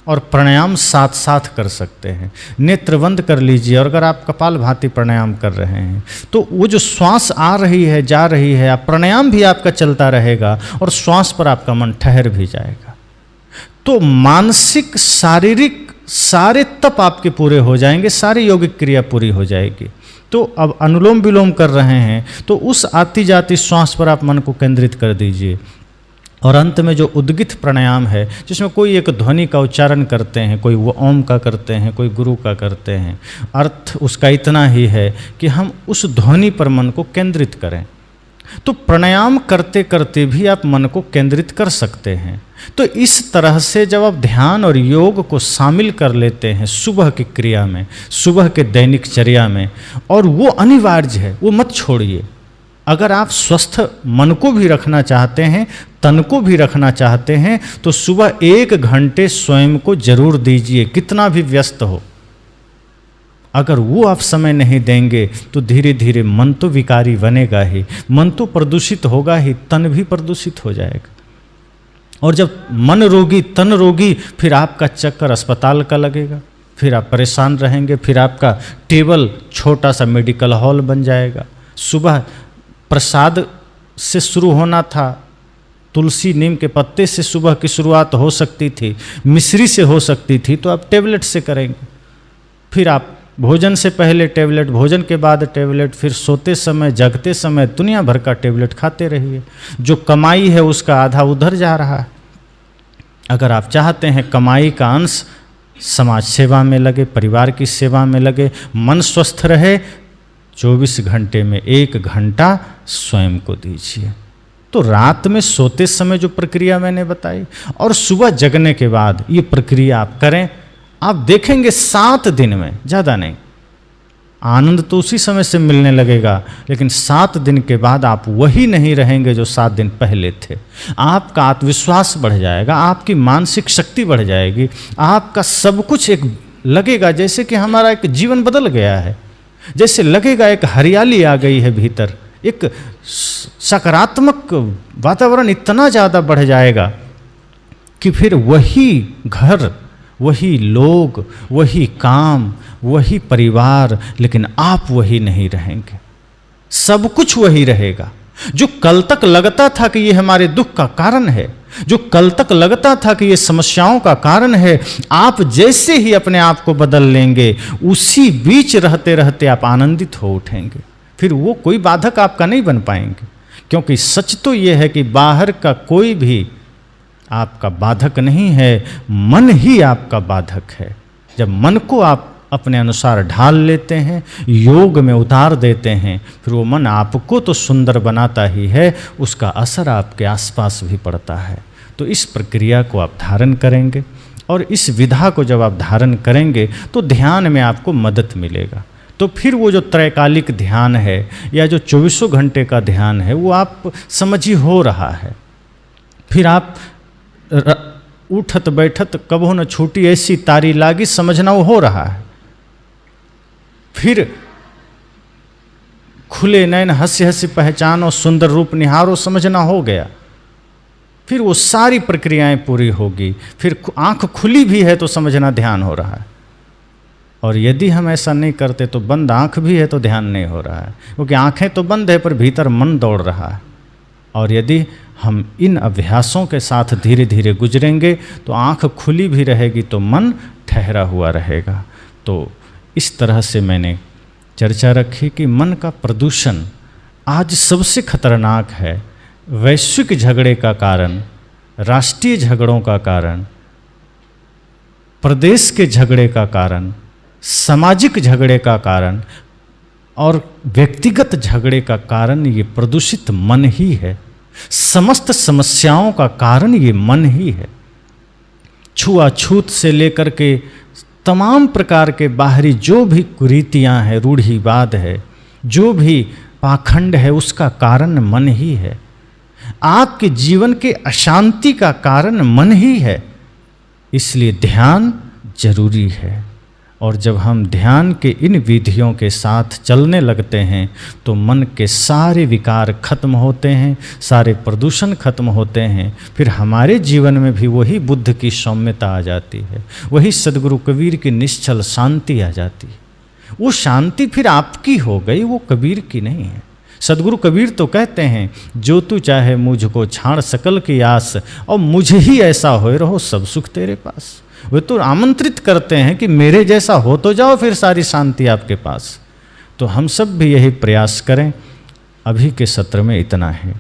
और प्राणायाम साथ साथ कर सकते हैं। नेत्र बंद कर लीजिए और अगर आप कपालभाति प्राणायाम कर रहे हैं तो वो जो श्वास आ रही है, जा रही है, आप प्राणायाम भी आपका चलता रहेगा और श्वास पर आपका मन ठहर भी जाएगा। तो मानसिक, शारीरिक सारे तप आपके पूरे हो जाएंगे, सारी यौगिक क्रिया पूरी हो जाएगी। तो अब अनुलोम विलोम कर रहे हैं तो उस आती जाती श्वास पर आप मन को केंद्रित कर दीजिए। और अंत में जो उद्गित प्राणायाम है, जिसमें कोई एक ध्वनि का उच्चारण करते हैं, कोई वो ओम का करते हैं, कोई गुरु का करते हैं, अर्थ उसका इतना ही है कि हम उस ध्वनि पर मन को केंद्रित करें। तो प्राणायाम करते करते भी आप मन को केंद्रित कर सकते हैं। तो इस तरह से जब आप ध्यान और योग को शामिल कर लेते हैं सुबह की क्रिया में, सुबह के दैनिक चर्या में, और वो अनिवार्य है, वो मत छोड़िए। अगर आप स्वस्थ मन को भी रखना चाहते हैं, तन को भी रखना चाहते हैं, तो सुबह 1 घंटे स्वयं को जरूर दीजिए, कितना भी व्यस्त हो। अगर वो आप समय नहीं देंगे तो धीरे धीरे मन तो विकारी बनेगा ही, मन तो प्रदूषित होगा ही, तन भी प्रदूषित हो जाएगा। और जब मन रोगी, तन रोगी, फिर आपका चक्कर अस्पताल का लगेगा, फिर आप परेशान रहेंगे, फिर आपका टेबल छोटा सा मेडिकल हॉल बन जाएगा। सुबह प्रसाद से शुरू होना था, तुलसी नीम के पत्ते से सुबह की शुरुआत हो सकती थी, मिश्री से हो सकती थी, तो आप टेबलेट से करेंगे। फिर आप भोजन से पहले टेबलेट, भोजन के बाद टेबलेट, फिर सोते समय, जगते समय दुनिया भर का टेबलेट खाते रहिए। जो कमाई है उसका आधा उधर जा रहा है। अगर आप चाहते हैं कमाई का अंश समाज सेवा में लगे, परिवार की सेवा में लगे, मन स्वस्थ रहे, 24 घंटे में 1 घंटा स्वयं को दीजिए। तो रात में सोते समय जो प्रक्रिया मैंने बताई और सुबह जगने के बाद ये प्रक्रिया आप करें, आप देखेंगे 7 दिन में, ज़्यादा नहीं, आनंद तो उसी समय से मिलने लगेगा, लेकिन 7 दिन के बाद आप वही नहीं रहेंगे जो 7 दिन पहले थे। आपका आत्मविश्वास बढ़ जाएगा, आपकी मानसिक शक्ति बढ़ जाएगी, आपका सब कुछ एक लगेगा जैसे कि हमारा एक जीवन बदल गया है, जैसे लगेगा एक हरियाली आ गई है भीतर, एक सकारात्मक वातावरण इतना ज़्यादा बढ़ जाएगा कि फिर वही घर, वही लोग, वही काम, वही परिवार, लेकिन आप वही नहीं रहेंगे। सब कुछ वही रहेगा। जो कल तक लगता था कि ये हमारे दुख का कारण है, जो कल तक लगता था कि ये समस्याओं का कारण है, आप जैसे ही अपने आप को बदल लेंगे, उसी बीच रहते रहते आप आनंदित हो उठेंगे। फिर वो कोई बाधक आपका नहीं बन पाएंगे, क्योंकि सच तो ये है कि बाहर का कोई भी आपका बाधक नहीं है, मन ही आपका बाधक है। जब मन को आप अपने अनुसार ढाल लेते हैं, योग में उतार देते हैं, फिर वो मन आपको तो सुंदर बनाता ही है, उसका असर आपके आसपास भी पड़ता है। तो इस प्रक्रिया को आप धारण करेंगे, और इस विधा को जब आप धारण करेंगे तो ध्यान में आपको मदद मिलेगा। तो फिर वो जो त्रैकालिक ध्यान है या जो 24 घंटे का ध्यान है वो आप समझी हो रहा है। फिर आप उठत बैठत कबो न छूटी ऐसी तारी लागी, समझना वो हो रहा है। फिर खुले नैन हंसी हंसी पहचानो, सुंदर रूप निहारो, समझना हो गया। फिर वो सारी प्रक्रियाएं पूरी होगी, फिर आंख खुली भी है तो समझना ध्यान हो रहा है। और यदि हम ऐसा नहीं करते तो बंद आंख भी है तो ध्यान नहीं हो रहा है, क्योंकि आंखें तो बंद है पर भीतर मन दौड़ रहा है। और यदि हम इन अभ्यासों के साथ धीरे धीरे गुजरेंगे तो आंख खुली भी रहेगी तो मन ठहरा हुआ रहेगा। तो इस तरह से मैंने चर्चा रखी कि मन का प्रदूषण आज सबसे खतरनाक है। वैश्विक झगड़े का कारण, राष्ट्रीय झगड़ों का कारण, प्रदेश के झगड़े का कारण, सामाजिक झगड़े का कारण और व्यक्तिगत झगड़े का कारण ये प्रदूषित मन ही है। समस्त समस्याओं का कारण ये मन ही है। छुआछूत से लेकर के तमाम प्रकार के बाहरी जो भी कुरीतियां हैं, रूढ़िवाद है, जो भी पाखंड है, उसका कारण मन ही है। आपके जीवन के अशांति का कारण मन ही है। इसलिए ध्यान जरूरी है। और जब हम ध्यान के इन विधियों के साथ चलने लगते हैं तो मन के सारे विकार खत्म होते हैं, सारे प्रदूषण खत्म होते हैं। फिर हमारे जीवन में भी वही बुद्ध की सौम्यता आ जाती है, वही सदगुरु कबीर की निश्चल शांति आ जाती है। वो शांति फिर आपकी हो गई, वो कबीर की नहीं है। सदगुरु कबीर तो कहते हैं, जो तू चाहे मुझको छाड़ सकल की आस, और मुझे ही ऐसा होए रहो सब सुख तेरे पास। वे तो आमंत्रित करते हैं कि मेरे जैसा हो तो जाओ, फिर सारी शांति आपके पास। तो हम सब भी यही प्रयास करें। अभी के सत्र में इतना है।